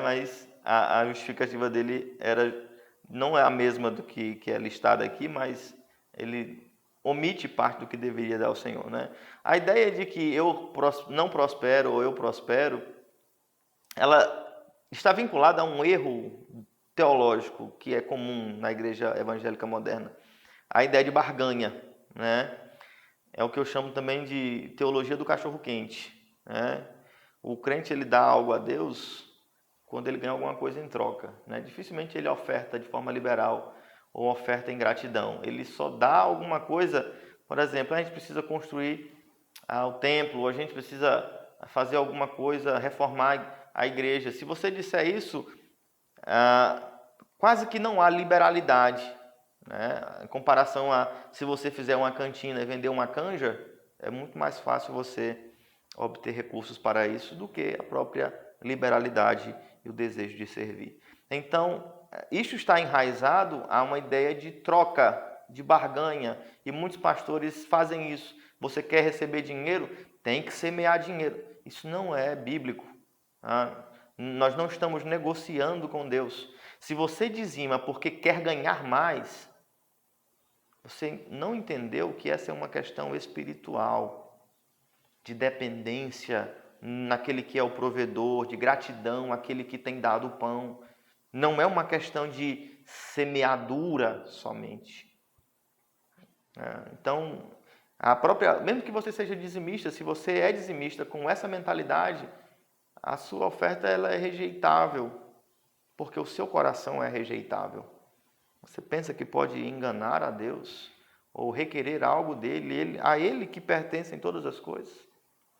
Mas a justificativa dele não é a mesma do que é listada aqui, mas ele omite parte do que deveria dar ao Senhor. Né? A ideia de que eu não prospero ou eu prospero, ela está vinculada a um erro teológico que é comum na igreja evangélica moderna. A ideia de barganha, né? É o que eu chamo também de teologia do cachorro-quente. Né? O crente ele dá algo a Deus quando ele ganha alguma coisa em troca. Né? Dificilmente ele oferta de forma liberal ou oferta em gratidão. Ele só dá alguma coisa, por exemplo, a gente precisa construir o templo, ou a gente precisa fazer alguma coisa, reformar a igreja. Se você disser isso, quase que não há liberalidade. Né? Em comparação a se você fizer uma cantina e vender uma canja, é muito mais fácil você obter recursos para isso do que a própria liberalidade e o desejo de servir. Então, isso está enraizado a uma ideia de troca, de barganha, e muitos pastores fazem isso. Você quer receber dinheiro? Tem que semear dinheiro. Isso não é bíblico. Nós não estamos negociando com Deus. Se você dizima porque quer ganhar mais, você não entendeu que essa é uma questão espiritual, de dependência naquele que é o provedor, de gratidão àquele que tem dado o pão. Não é uma questão de semeadura somente. Então, mesmo que você seja dizimista, se você é dizimista com essa mentalidade, a sua oferta ela é rejeitável, porque o seu coração é rejeitável. Você pensa que pode enganar a Deus ou requerer algo dele, a ele que pertencem todas as coisas?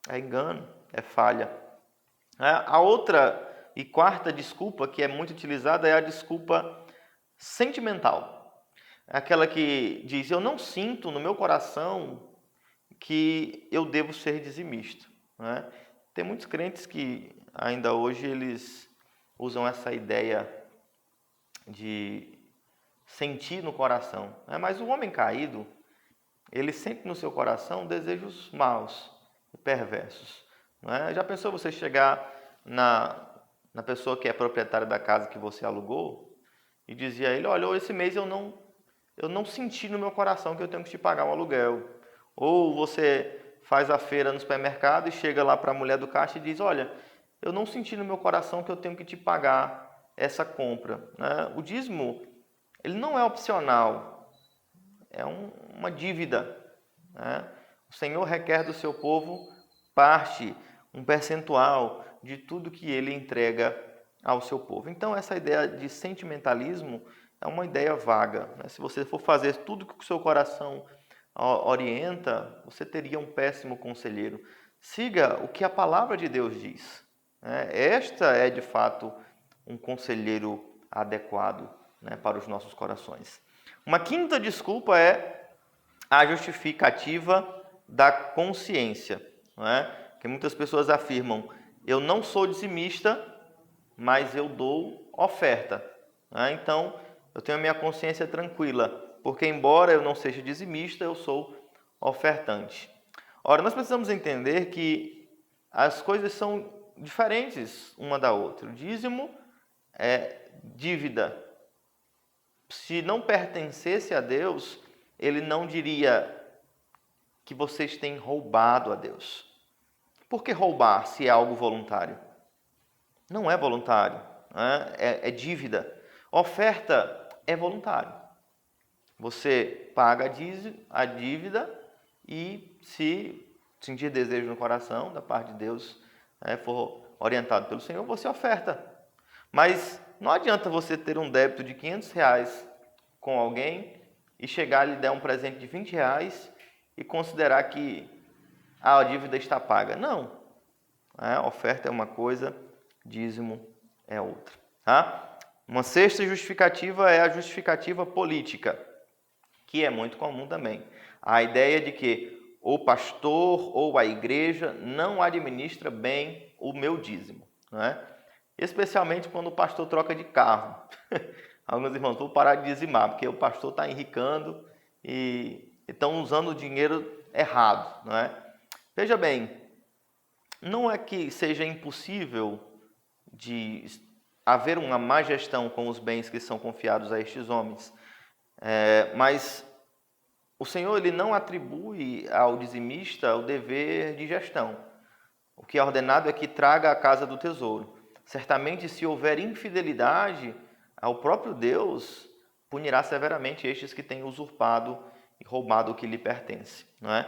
É engano, é falha. A outra e quarta desculpa que é muito utilizada é a desculpa sentimental. É aquela que diz, eu não sinto no meu coração que eu devo ser dizimista. Né? Tem muitos crentes que ainda hoje eles usam essa ideia de sentir no coração. Mas o homem caído, ele sente no seu coração desejos maus e perversos. Já pensou você chegar na pessoa que é proprietária da casa que você alugou e dizer a ele, olha, esse mês eu não senti no meu coração que eu tenho que te pagar um aluguel. Ou você faz a feira no supermercado e chega lá para a mulher do caixa e diz, olha, eu não senti no meu coração que eu tenho que te pagar essa compra. O dízimo, ele não é opcional, é uma dívida. O Senhor requer do seu povo parte, um percentual de tudo que ele entrega ao seu povo. Então, essa ideia de sentimentalismo é uma ideia vaga. Se você for fazer tudo que o seu coração orienta, você teria um péssimo conselheiro. Siga o que a palavra de Deus diz. Esta é, de fato, um conselheiro adequado para os nossos corações. Uma quinta desculpa é a justificativa da consciência, não é? Que muitas pessoas afirmam: eu não sou dizimista, mas eu dou oferta, né? Então, eu tenho a minha consciência tranquila, porque embora eu não seja dizimista, eu sou ofertante. Ora, nós precisamos entender que as coisas são diferentes uma da outra. O dízimo é dívida. Se não pertencesse a Deus, ele não diria que vocês têm roubado a Deus. Por que roubar se é algo voluntário? Não é voluntário, né? É dívida. Oferta é voluntário. Você paga a dívida e, se sentir desejo no coração, da parte de Deus, for orientado pelo Senhor, você oferta. Mas não adianta você ter um débito de R$ 500 com alguém e chegar e lhe der um presente de R$ 20 e considerar que a dívida está paga. Não. Oferta é uma coisa, dízimo é outra. Tá? Uma sexta justificativa é a justificativa política, que é muito comum também. A ideia de que o pastor ou a igreja não administra bem o meu dízimo, né? Especialmente quando o pastor troca de carro. Alguns irmãos vão parar de dizimar, porque o pastor está enricando e estão usando o dinheiro errado, não é? Veja bem, não é que seja impossível de haver uma má gestão com os bens que são confiados a estes homens, mas o Senhor ele não atribui ao dizimista o dever de gestão. O que é ordenado é que traga a casa do tesouro. Certamente, se houver infidelidade ao próprio Deus, punirá severamente estes que têm usurpado e roubado o que lhe pertence, não é?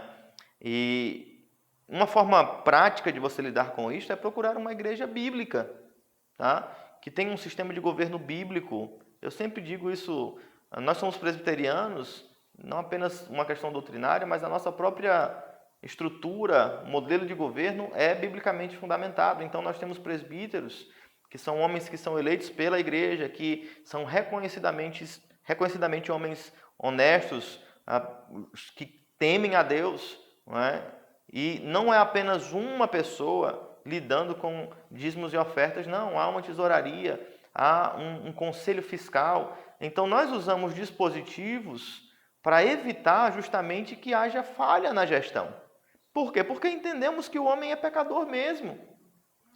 E uma forma prática de você lidar com isto é procurar uma igreja bíblica, tá? Que tenha um sistema de governo bíblico. Eu sempre digo isso, nós somos presbiterianos, não apenas uma questão doutrinária, mas a nossa própria estrutura, modelo de governo é biblicamente fundamentado. Então nós temos presbíteros, que são homens que são eleitos pela igreja, que são reconhecidamente homens honestos, que temem a Deus, não é? E não é apenas uma pessoa lidando com dízimos e ofertas, não, há uma tesouraria, há um conselho fiscal. Então nós usamos dispositivos para evitar justamente que haja falha na gestão. Por quê? Porque entendemos que o homem é pecador mesmo.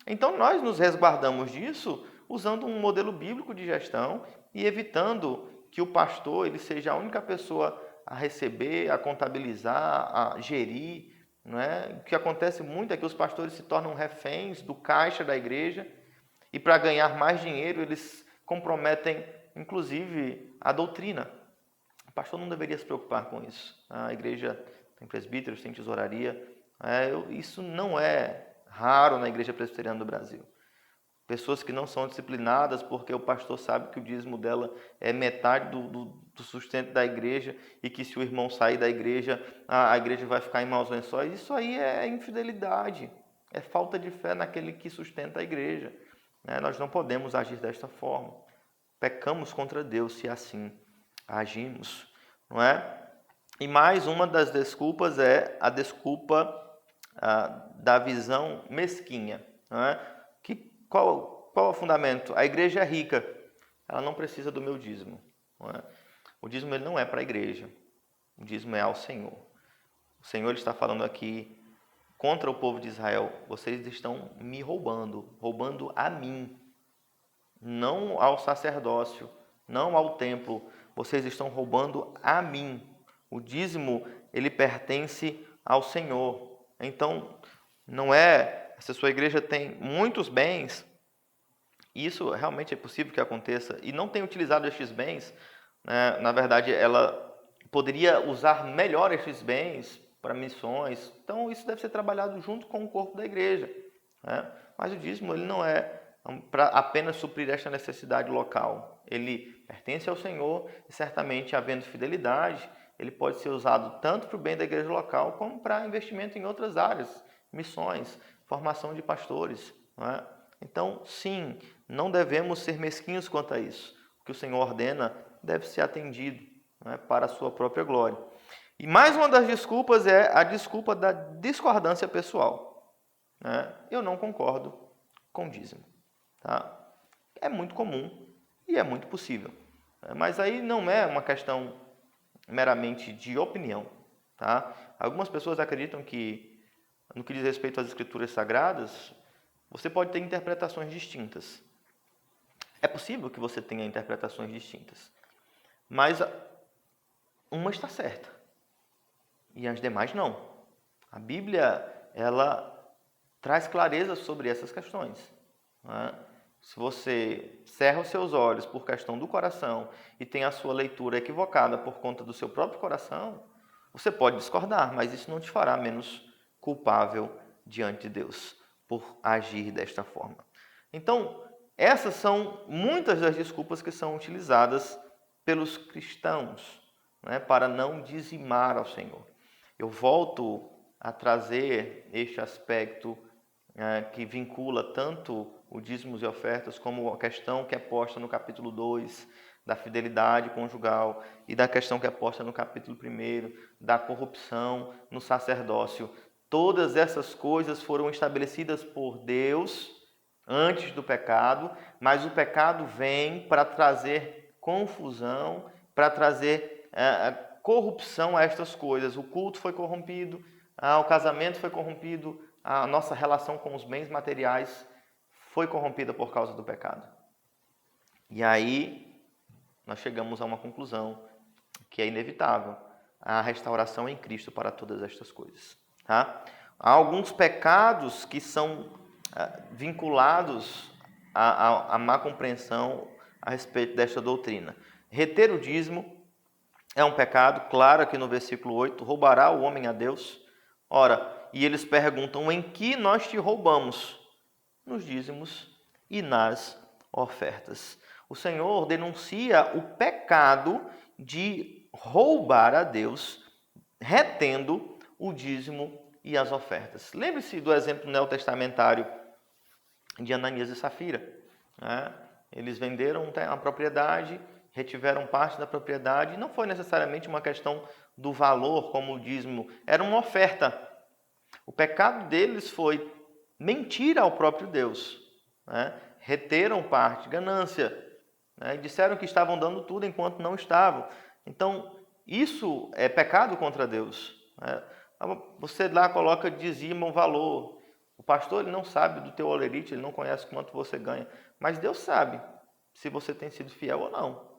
Então nós nos resguardamos disso usando um modelo bíblico de gestão e evitando que o pastor ele seja a única pessoa a receber, a contabilizar, a gerir. Não é? O que acontece muito é que os pastores se tornam reféns do caixa da igreja e para ganhar mais dinheiro eles comprometem inclusive a doutrina. O pastor não deveria se preocupar com isso. A igreja tem presbíteros, tem tesouraria. Isso não é raro na igreja presbiteriana do Brasil. Pessoas que não são disciplinadas porque o pastor sabe que o dízimo dela é metade do sustento da igreja e que se o irmão sair da igreja, a igreja vai ficar em maus lençóis. Isso aí é infidelidade, é falta de fé naquele que sustenta a igreja. Nós não podemos agir desta forma. Pecamos contra Deus se assim agimos, não é? E mais uma das desculpas é a desculpa da visão mesquinha, não é? Qual é o fundamento? A igreja é rica, ela não precisa do meu dízimo, não é? O dízimo ele não é para a igreja, o dízimo é ao Senhor. O Senhor está falando aqui contra o povo de Israel: vocês estão me roubando a mim, não ao sacerdócio, não ao templo, vocês estão roubando a mim. O dízimo, ele pertence ao Senhor. Então, não é, se a sua igreja tem muitos bens, isso realmente é possível que aconteça, e não tem utilizado estes bens, né? Na verdade, ela poderia usar melhor estes bens para missões. Então, isso deve ser trabalhado junto com o corpo da igreja, né? Mas o dízimo, ele não é para apenas suprir esta necessidade local. Ele pertence ao Senhor e certamente, havendo fidelidade, ele pode ser usado tanto para o bem da igreja local como para investimento em outras áreas, missões, formação de pastores, não é? Então, sim, não devemos ser mesquinhos quanto a isso. O que o Senhor ordena deve ser atendido, né, para a sua própria glória. E mais uma das desculpas é a desculpa da discordância pessoal, né? Eu não concordo com o dízimo. Tá? É muito comum e é muito possível. Mas aí não é uma questão meramente de opinião. Tá? Algumas pessoas acreditam que, no que diz respeito às escrituras sagradas, você pode ter interpretações distintas. É possível que você tenha interpretações distintas, mas uma está certa e as demais não. A Bíblia, ela traz clareza sobre essas questões, né? Se você cerra os seus olhos por questão do coração e tem a sua leitura equivocada por conta do seu próprio coração, você pode discordar, mas isso não te fará menos culpável diante de Deus por agir desta forma. Então, essas são muitas das desculpas que são utilizadas pelos cristãos, né, para não dizimar ao Senhor. Eu volto a trazer este aspecto que vincula tanto o dízimos e ofertas como a questão que é posta no capítulo 2 da fidelidade conjugal e da questão que é posta no capítulo 1 da corrupção no sacerdócio. Todas essas coisas foram estabelecidas por Deus antes do pecado, mas o pecado vem para trazer confusão, para trazer corrupção a estas coisas. O culto foi corrompido, o casamento foi corrompido, a nossa relação com os bens materiais foi corrompida por causa do pecado. E aí nós chegamos a uma conclusão que é inevitável: a restauração em Cristo para todas estas coisas. Tá? Há alguns pecados que são vinculados à má compreensão a respeito desta doutrina. Reter o dízimo é um pecado, claro, aqui no versículo 8, roubará o homem a Deus. Ora, e eles perguntam: em que nós te roubamos? Nos dízimos e nas ofertas. O Senhor denuncia o pecado de roubar a Deus, retendo o dízimo e as ofertas. Lembre-se do exemplo neotestamentário de Ananias e Safira. Né? Eles venderam a propriedade, retiveram parte da propriedade. Não foi necessariamente uma questão do valor, como o dízimo, era uma oferta. O pecado deles foi mentir ao próprio Deus, né? Reteram parte, ganância, né? E disseram que estavam dando tudo enquanto não estavam. Então, isso é pecado contra Deus, né? Você lá coloca, dizima um valor. O pastor ele não sabe do teu olerite, ele não conhece quanto você ganha, mas Deus sabe se você tem sido fiel ou não.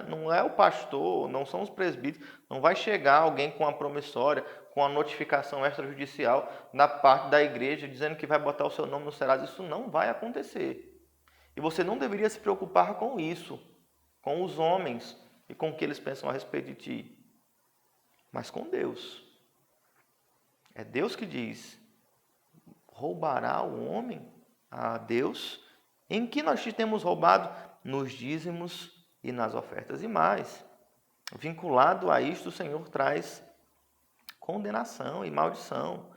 Não é o pastor, não são os presbíteros, não vai chegar alguém com a promissória, com a notificação extrajudicial da parte da igreja dizendo que vai botar o seu nome no Serasa. Isso não vai acontecer. E você não deveria se preocupar com isso, com os homens e com o que eles pensam a respeito de ti, mas com Deus. É Deus que diz: roubará o homem a Deus? Em que nós te temos roubado? Nos dízimos e nas ofertas. E mais, vinculado a isto, o Senhor traz condenação e maldição.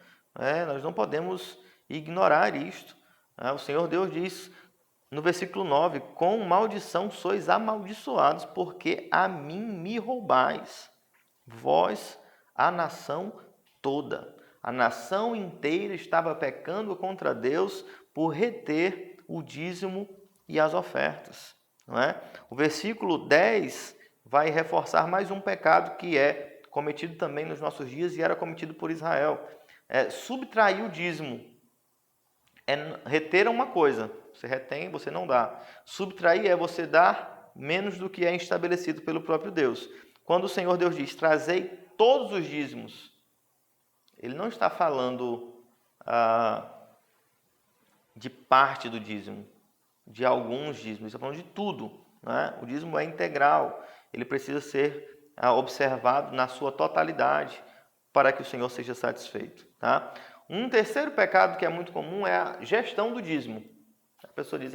Nós não podemos ignorar isto. O Senhor Deus diz no versículo 9: com maldição sois amaldiçoados, porque a mim me roubais, vós, a nação toda. A nação inteira estava pecando contra Deus por reter o dízimo e as ofertas. Não é? O versículo 10 vai reforçar mais um pecado que é cometido também nos nossos dias e era cometido por Israel. Subtrair o dízimo. Reter uma coisa. Você retém, você não dá. Subtrair é você dar menos do que é estabelecido pelo próprio Deus. Quando o Senhor Deus diz: trazei todos os dízimos, Ele não está falando de parte do dízimo, de alguns dízimos, ele está falando de tudo. Né? O dízimo é integral, ele precisa ser observado na sua totalidade para que o Senhor seja satisfeito. Tá? Um terceiro pecado que é muito comum é a gestão do dízimo. A pessoa diz: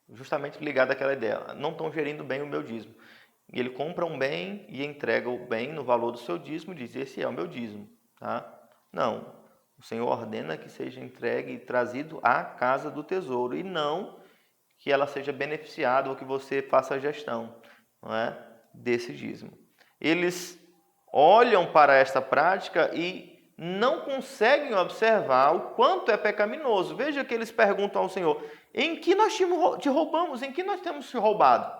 justamente ligado àquela ideia, não estão gerindo bem o meu dízimo. E ele compra um bem e entrega o bem no valor do seu dízimo e diz: esse é o meu dízimo. Tá? Não. O Senhor ordena que seja entregue e trazido à casa do tesouro e não que ela seja beneficiada ou que você faça a gestão. Não é? desse dízimo. Eles olham para esta prática e não conseguem observar o quanto é pecaminoso. Veja que eles perguntam ao Senhor: em que nós te roubamos? Em que nós temos te roubado?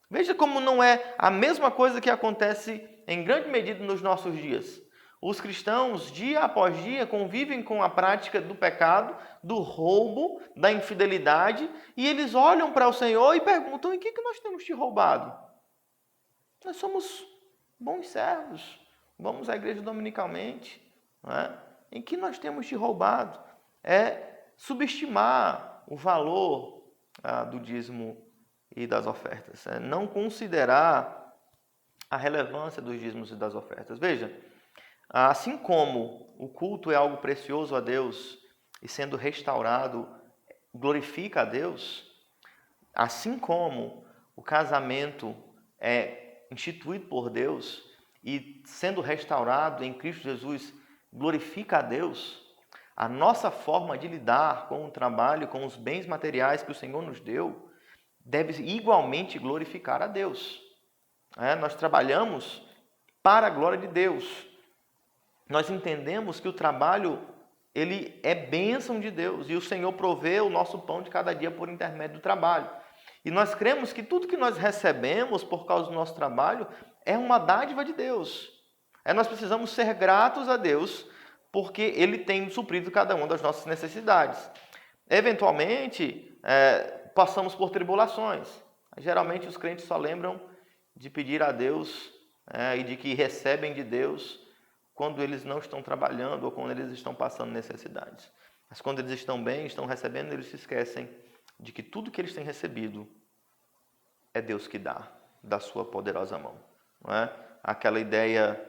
Veja como não é a mesma coisa que acontece em grande medida nos nossos dias. Os cristãos, dia após dia, convivem com a prática do pecado, do roubo, da infidelidade, e eles olham para o Senhor e perguntam: em que nós temos te roubado? Nós somos bons servos, vamos à igreja dominicalmente, não é? Em que nós temos te roubado? É subestimar o valor do dízimo e das ofertas, é não considerar a relevância dos dízimos e das ofertas. Veja, assim como o culto é algo precioso a Deus e sendo restaurado glorifica a Deus, assim como o casamento é instituído por Deus e sendo restaurado em Cristo Jesus glorifica a Deus, a nossa forma de lidar com o trabalho, com os bens materiais que o Senhor nos deu, deve igualmente glorificar a Deus. Nós trabalhamos para a glória de Deus. Nós entendemos que o trabalho ele é bênção de Deus e o Senhor provê o nosso pão de cada dia por intermédio do trabalho. E nós cremos que tudo que nós recebemos por causa do nosso trabalho é uma dádiva de Deus. Nós precisamos ser gratos a Deus porque Ele tem suprido cada uma das nossas necessidades. Eventualmente, passamos por tribulações. Geralmente os crentes só lembram de pedir a Deus e de que recebem de Deus quando eles não estão trabalhando ou quando eles estão passando necessidades. Mas quando eles estão bem, estão recebendo, eles se esquecem de que tudo que eles têm recebido é Deus que dá, da sua poderosa mão. Não é? Aquela ideia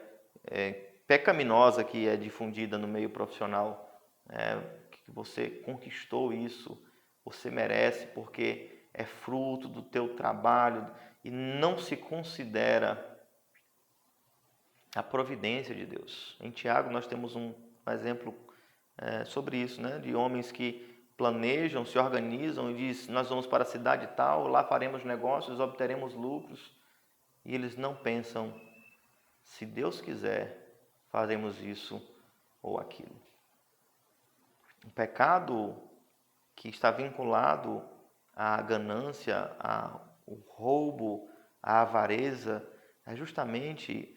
pecaminosa que é difundida no meio profissional, que você conquistou isso, você merece porque é fruto do teu trabalho e não se considera a providência de Deus. Em Tiago nós temos um exemplo sobre isso, né? De homens que planejam, se organizam e dizem: nós vamos para a cidade tal, lá faremos negócios, obteremos lucros, e eles não pensam: se Deus quiser, faremos isso ou aquilo. O pecado que está vinculado à ganância, ao roubo, à avareza, é justamente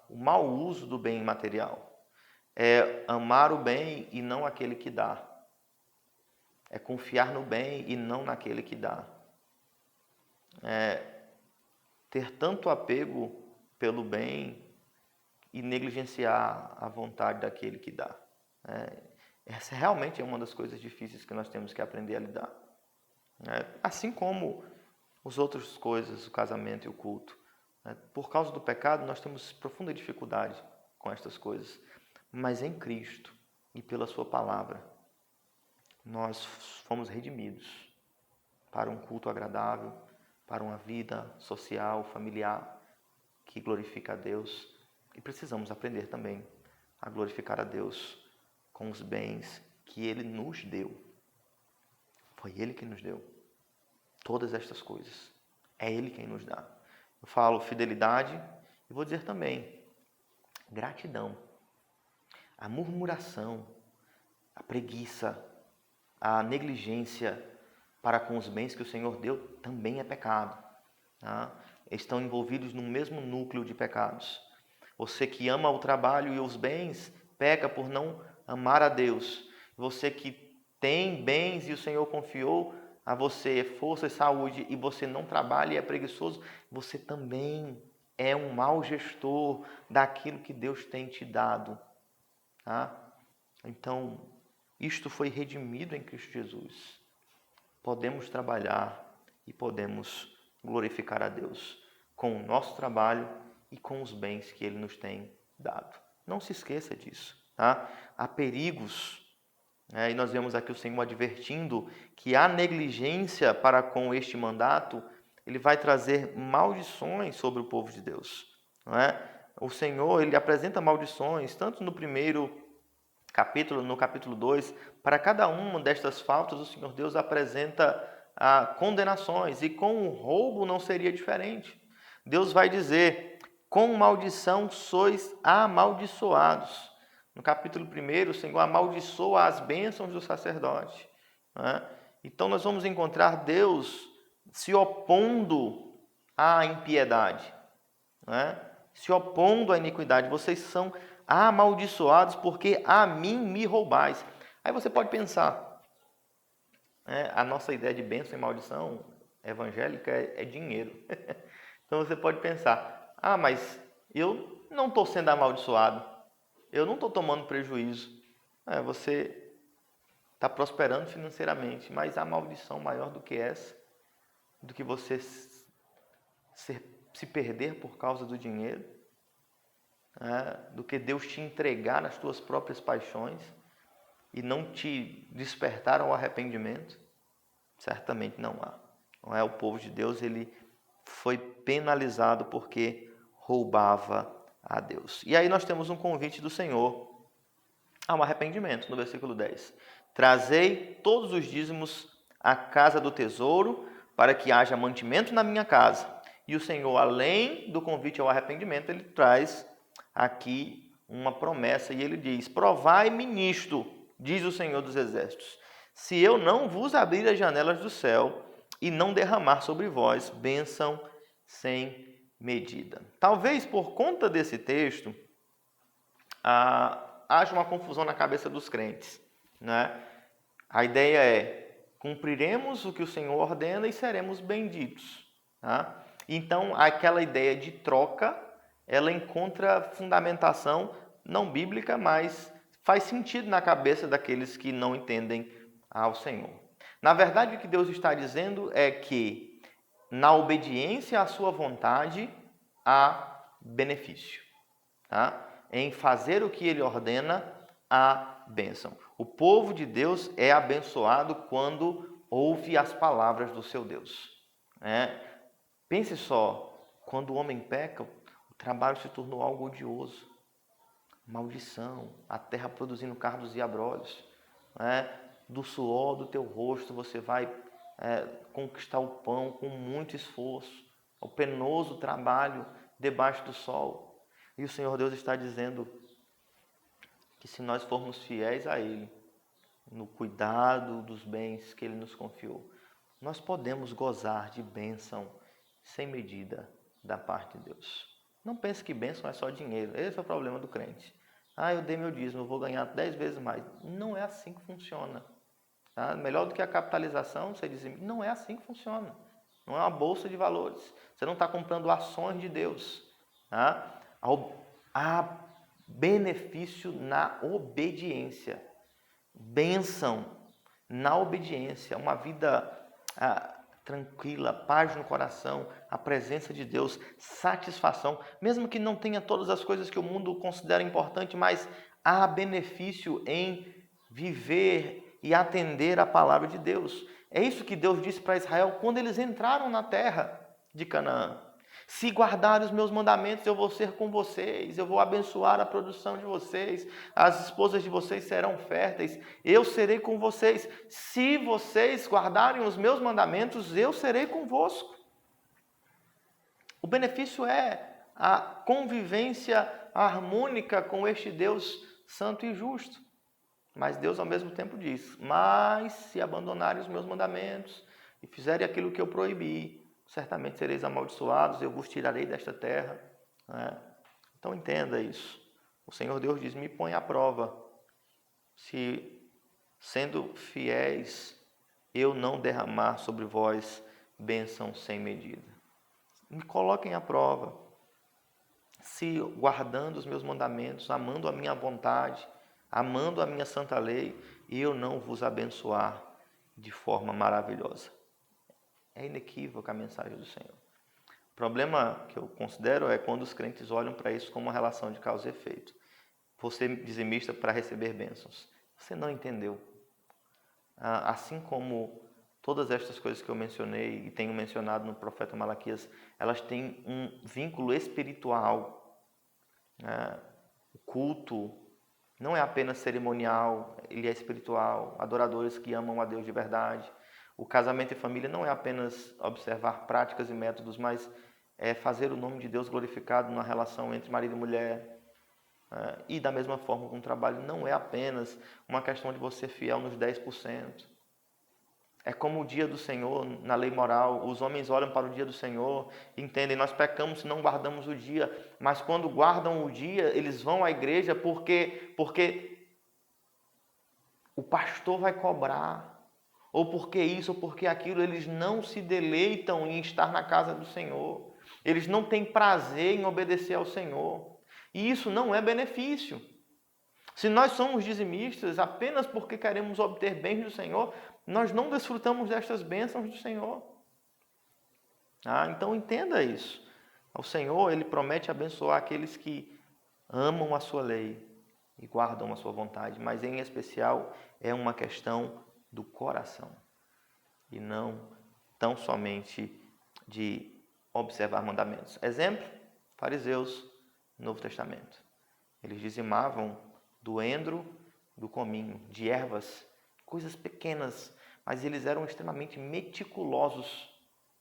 o mau uso do bem material. É amar o bem e não aquele que dá. É confiar no bem e não naquele que dá. É ter tanto apego pelo bem e negligenciar a vontade daquele que dá. Essa realmente é uma das coisas difíceis que nós temos que aprender a lidar. Assim como as outras coisas, o casamento e o culto. Por causa do pecado, nós temos profunda dificuldade com estas coisas. Mas em Cristo e pela sua palavra, nós fomos redimidos para um culto agradável, para uma vida social, familiar, que glorifica a Deus. E precisamos aprender também a glorificar a Deus com os bens que Ele nos deu. Foi Ele que nos deu todas estas coisas. É Ele quem nos dá. Eu falo fidelidade e vou dizer também gratidão. A murmuração, a preguiça, a negligência para com os bens que o Senhor deu também é pecado. Tá? Estão envolvidos no mesmo núcleo de pecados. Você que ama o trabalho e os bens, peca por não amar a Deus. Você que tem bens e o Senhor confiou a você força e saúde e você não trabalha e é preguiçoso, você também é um mau gestor daquilo que Deus tem te dado. Tá? Então, isto foi redimido em Cristo Jesus. Podemos trabalhar e podemos glorificar a Deus com o nosso trabalho e com os bens que Ele nos tem dado. Não se esqueça disso. Tá? Há perigos, e nós vemos aqui o Senhor advertindo que a negligência para com este mandato, ele vai trazer maldições sobre o povo de Deus. Não é? O Senhor, ele apresenta maldições, tanto no primeiro capítulo, no capítulo 2, para cada uma destas faltas, o Senhor Deus apresenta condenações, e com o roubo não seria diferente. Deus vai dizer: com maldição sois amaldiçoados. No capítulo 1, o Senhor amaldiçoa as bênçãos do sacerdote. Né? Então nós vamos encontrar Deus se opondo à impiedade, né? Se opondo à iniquidade. Vocês são amaldiçoados porque a mim me roubais. Aí você pode pensar, né? A nossa ideia de bênção e maldição evangélica é dinheiro. Então você pode pensar, mas eu não estou sendo amaldiçoado, eu não estou tomando prejuízo. Você está prosperando financeiramente, mas há maldição maior do que essa, do que você se perder por causa do dinheiro, do que Deus te entregar nas tuas próprias paixões e não te despertar ao arrependimento. Certamente não há. Não é? O povo de Deus, ele foi penalizado porque roubava a Deus. E aí nós temos um convite do Senhor ao arrependimento, no versículo 10. Trazei todos os dízimos à casa do tesouro, para que haja mantimento na minha casa. E o Senhor, além do convite ao arrependimento, ele traz aqui uma promessa, e ele diz: provai-me nisto, diz o Senhor dos Exércitos, se eu não vos abrir as janelas do céu e não derramar sobre vós bênção sem medida. Talvez por conta desse texto, haja uma confusão na cabeça dos crentes, né? A ideia é: cumpriremos o que o Senhor ordena e seremos benditos. Tá? Então, aquela ideia de troca, ela encontra fundamentação não bíblica, mas faz sentido na cabeça daqueles que não entendem ao Senhor. Na verdade, o que Deus está dizendo é que na obediência à sua vontade há benefício. Tá? Em fazer o que ele ordena, há bênção. O povo de Deus é abençoado quando ouve as palavras do seu Deus. Pense só, quando o homem peca, o trabalho se tornou algo odioso. Maldição, a terra produzindo cardos e abrolhos. Do suor do teu rosto você vai conquistar o pão com muito esforço. O penoso trabalho debaixo do sol. E o Senhor Deus está dizendo que se nós formos fiéis a Ele, no cuidado dos bens que Ele nos confiou, nós podemos gozar de bênção sem medida da parte de Deus. Não pense que bênção é só dinheiro. Esse é o problema do crente. Eu dei meu dízimo, eu vou ganhar 10 vezes mais. Não é assim que funciona. Tá? Melhor do que a capitalização, você diz, não é assim que funciona. Não é uma bolsa de valores. Você não está comprando ações de Deus. Tá? Há benefício na obediência. Bênção na obediência. Uma vida tranquila, paz no coração, a presença de Deus, satisfação. Mesmo que não tenha todas as coisas que o mundo considera importante, mas há benefício em viver e atender a palavra de Deus. É isso que Deus disse para Israel quando eles entraram na terra de Canaã. Se guardarem os meus mandamentos, eu vou ser com vocês, eu vou abençoar a produção de vocês, as esposas de vocês serão férteis, eu serei com vocês. Se vocês guardarem os meus mandamentos, eu serei convosco. O benefício é a convivência harmônica com este Deus santo e justo. Mas Deus ao mesmo tempo diz: mas se abandonarem os meus mandamentos e fizerem aquilo que eu proibi, certamente sereis amaldiçoados, eu vos tirarei desta terra. Então entenda isso. O Senhor Deus diz: me põe à prova, se sendo fiéis eu não derramar sobre vós bênção sem medida. Me coloquem à prova, se guardando os meus mandamentos, amando a minha vontade, amando a minha santa lei, eu não vos abençoar de forma maravilhosa. É inequívoca a mensagem do Senhor. O problema que eu considero é quando os crentes olham para isso como uma relação de causa e efeito. Você dizimista para receber bênçãos. Você não entendeu. Assim como todas estas coisas que eu mencionei e tenho mencionado no profeta Malaquias, elas têm um vínculo espiritual. O culto não é apenas cerimonial, ele é espiritual. Adoradores que amam a Deus de verdade. O casamento e família não é apenas observar práticas e métodos, mas é fazer o nome de Deus glorificado na relação entre marido e mulher. E da mesma forma com o trabalho, não é apenas uma questão de você ser fiel nos 10%. É como o dia do Senhor, na lei moral, os homens olham para o dia do Senhor, entendem, nós pecamos se não guardamos o dia, mas quando guardam o dia, eles vão à igreja porque o pastor vai cobrar, ou porque isso, ou porque aquilo, eles não se deleitam em estar na casa do Senhor, eles não têm prazer em obedecer ao Senhor, e isso não é benefício. Se nós somos dizimistas apenas porque queremos obter bens do Senhor, nós não desfrutamos destas bênçãos do Senhor. Então entenda isso. O Senhor, Ele promete abençoar aqueles que amam a sua lei e guardam a sua vontade, mas em especial é uma questão do coração e não tão somente de observar mandamentos. Exemplo, fariseus, Novo Testamento. Eles dizimavam do endro, do cominho, de ervas, coisas pequenas, mas eles eram extremamente meticulosos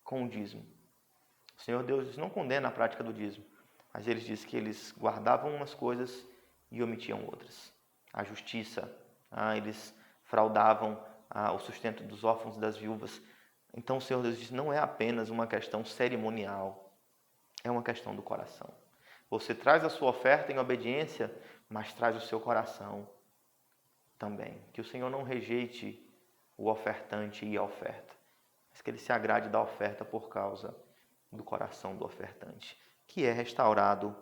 com o dízimo. O Senhor Deus não condena a prática do dízimo, mas ele diz que eles guardavam umas coisas e omitiam outras. A justiça, eles fraudavam o sustento dos órfãos e das viúvas. Então o Senhor Deus diz, não é apenas uma questão cerimonial, é uma questão do coração. Você traz a sua oferta em obediência, mas traz o seu coração também. Que o Senhor não rejeite o ofertante e a oferta, mas que Ele se agrade da oferta por causa do coração do ofertante, que é restaurado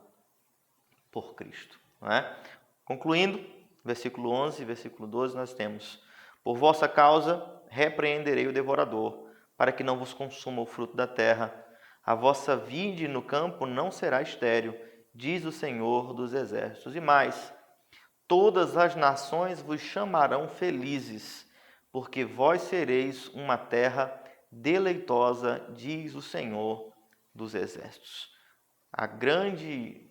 por Cristo. Não é? Concluindo, versículo 11 e versículo 12, nós temos: por vossa causa repreenderei o devorador, para que não vos consuma o fruto da terra. A vossa vide no campo não será estéril, diz o Senhor dos Exércitos. E mais, todas as nações vos chamarão felizes, porque vós sereis uma terra deleitosa, diz o Senhor dos Exércitos. A grande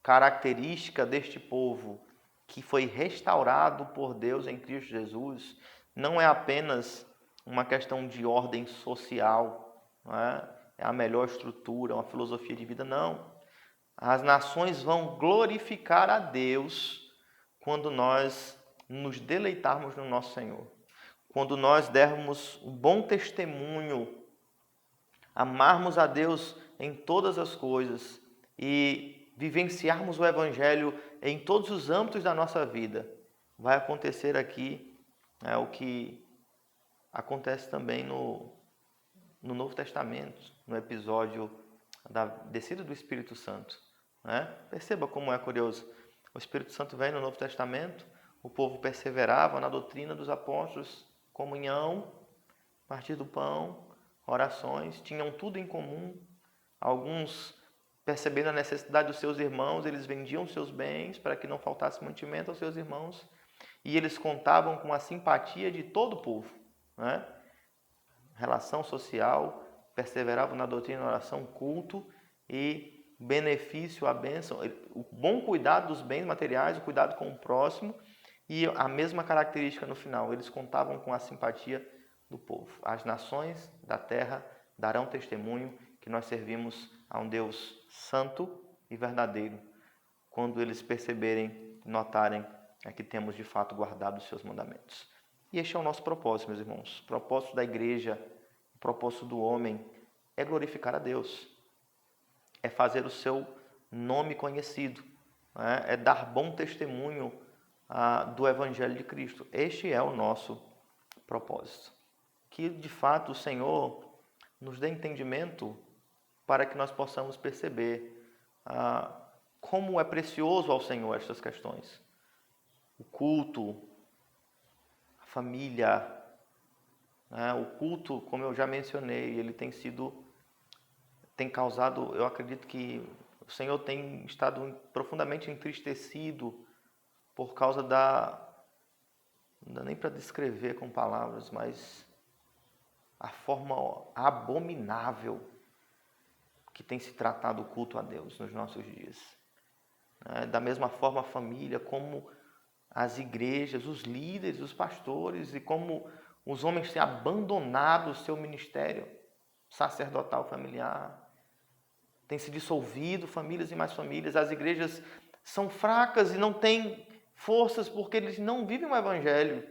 característica deste povo que foi restaurado por Deus em Cristo Jesus não é apenas uma questão de ordem social, não é a melhor estrutura, uma filosofia de vida, não. As nações vão glorificar a Deus quando nós nos deleitarmos no nosso Senhor, quando nós dermos um bom testemunho, amarmos a Deus em todas as coisas e vivenciarmos o Evangelho em todos os âmbitos da nossa vida. Vai acontecer aqui o que acontece também no Novo Testamento, no episódio da descida do Espírito Santo. Perceba como é curioso. O Espírito Santo vem no Novo Testamento, o povo perseverava na doutrina dos apóstolos, comunhão, partir do pão, orações, tinham tudo em comum. Alguns, percebendo a necessidade dos seus irmãos, eles vendiam seus bens para que não faltasse mantimento aos seus irmãos, e eles contavam com a simpatia de todo o povo. Relação social, perseveravam na doutrina, oração, culto e benefício, a bênção, o bom cuidado dos bens materiais, o cuidado com o próximo e a mesma característica no final, eles contavam com a simpatia do povo. As nações da terra darão testemunho que nós servimos a um Deus santo e verdadeiro, quando eles perceberem, notarem que temos de fato guardado os seus mandamentos. E este é o nosso propósito, meus irmãos. O propósito da igreja, o propósito do homem é glorificar a Deus, é fazer o seu nome conhecido, é dar bom testemunho do Evangelho de Cristo. Este é o nosso propósito. Que, de fato, o Senhor nos dê entendimento para que nós possamos perceber como é precioso ao Senhor estas questões. O culto, a família, o culto, como eu já mencionei, ele tem causado, eu acredito que o Senhor tem estado profundamente entristecido por causa não dá nem para descrever com palavras, mas a forma abominável que tem se tratado o culto a Deus nos nossos dias. Da mesma forma a família, como as igrejas, os líderes, os pastores e como os homens têm abandonado o seu ministério sacerdotal familiar. tem se dissolvido, famílias e mais famílias. As igrejas são fracas e não têm forças porque eles não vivem o Evangelho,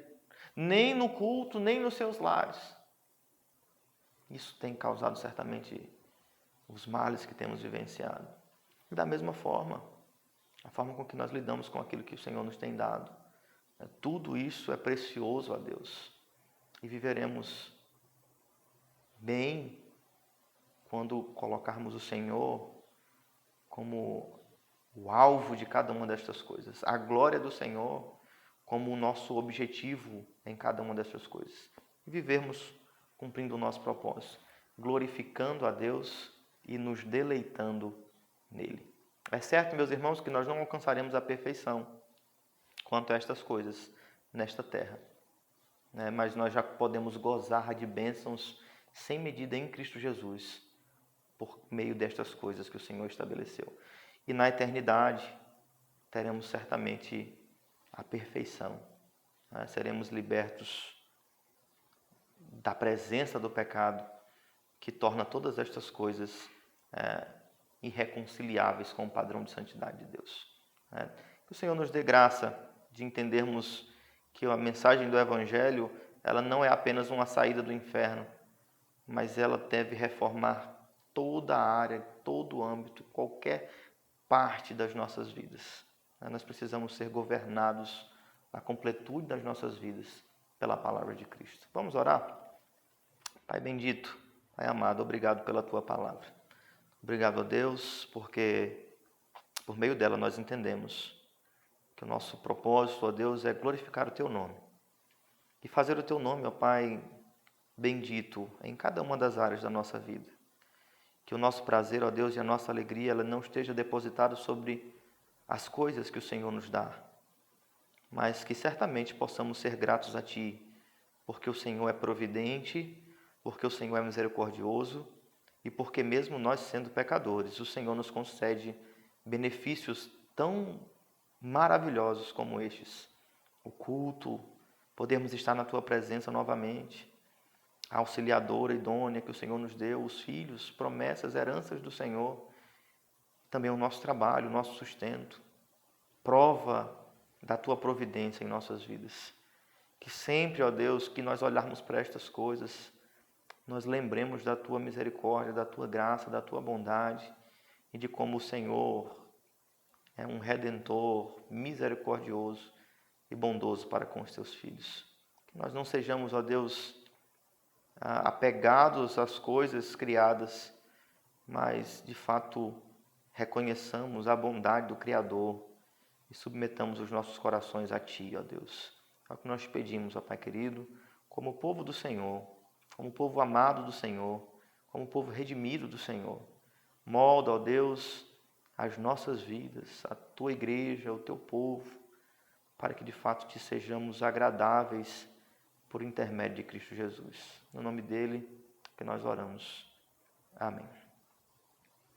nem no culto, nem nos seus lares. Isso tem causado certamente os males que temos vivenciado. E da mesma forma, a forma com que nós lidamos com aquilo que o Senhor nos tem dado. Tudo isso é precioso a Deus. E viveremos bem quando colocarmos o Senhor como o alvo de cada uma destas coisas. A glória do Senhor como o nosso objetivo em cada uma dessas coisas. E vivermos cumprindo o nosso propósito, glorificando a Deus e nos deleitando nele. É certo, meus irmãos, que nós não alcançaremos a perfeição quanto a estas coisas nesta terra, né? Mas nós já podemos gozar de bênçãos sem medida em Cristo Jesus, por meio destas coisas que o Senhor estabeleceu. E na eternidade teremos certamente a perfeição, né? Seremos libertos da presença do pecado, que torna todas estas coisas irreconciliáveis com o padrão de santidade de Deus. Que o Senhor nos dê graça de entendermos que a mensagem do Evangelho, ela não é apenas uma saída do inferno, mas ela deve reformar toda a área, todo o âmbito, qualquer parte das nossas vidas. Nós precisamos ser governados na completude das nossas vidas pela palavra de Cristo. Vamos orar? Pai bendito, Pai amado, obrigado pela Tua palavra. Obrigado a Deus, porque por meio dela nós entendemos que o nosso propósito, ó Deus, é glorificar o Teu nome. E fazer o Teu nome, ó Pai bendito, em cada uma das áreas da nossa vida. Que o nosso prazer, ó Deus, e a nossa alegria, ela não esteja depositada sobre as coisas que o Senhor nos dá, mas que certamente possamos ser gratos a Ti, porque o Senhor é providente, porque o Senhor é misericordioso e porque mesmo nós sendo pecadores, o Senhor nos concede benefícios tão maravilhosos como estes. O culto, podermos estar na Tua presença novamente, a auxiliadora idônea que o Senhor nos deu, os filhos, promessas, heranças do Senhor, também o nosso trabalho, o nosso sustento, prova da Tua providência em nossas vidas. Que sempre, ó Deus, que nós olharmos para estas coisas, nós lembremos da Tua misericórdia, da Tua graça, da Tua bondade e de como o Senhor é um Redentor misericordioso e bondoso para com os Teus filhos. Que nós não sejamos, ó Deus, apegados às coisas criadas, mas de fato reconheçamos a bondade do Criador e submetamos os nossos corações a Ti, ó Deus. É o que nós pedimos, ó Pai querido, como povo do Senhor, como povo amado do Senhor, como povo redimido do Senhor. Molda, ó Deus, as nossas vidas, a Tua igreja, o Teu povo, para que de fato Te sejamos agradáveis por intermédio de Cristo Jesus. No nome dele que nós oramos. Amém.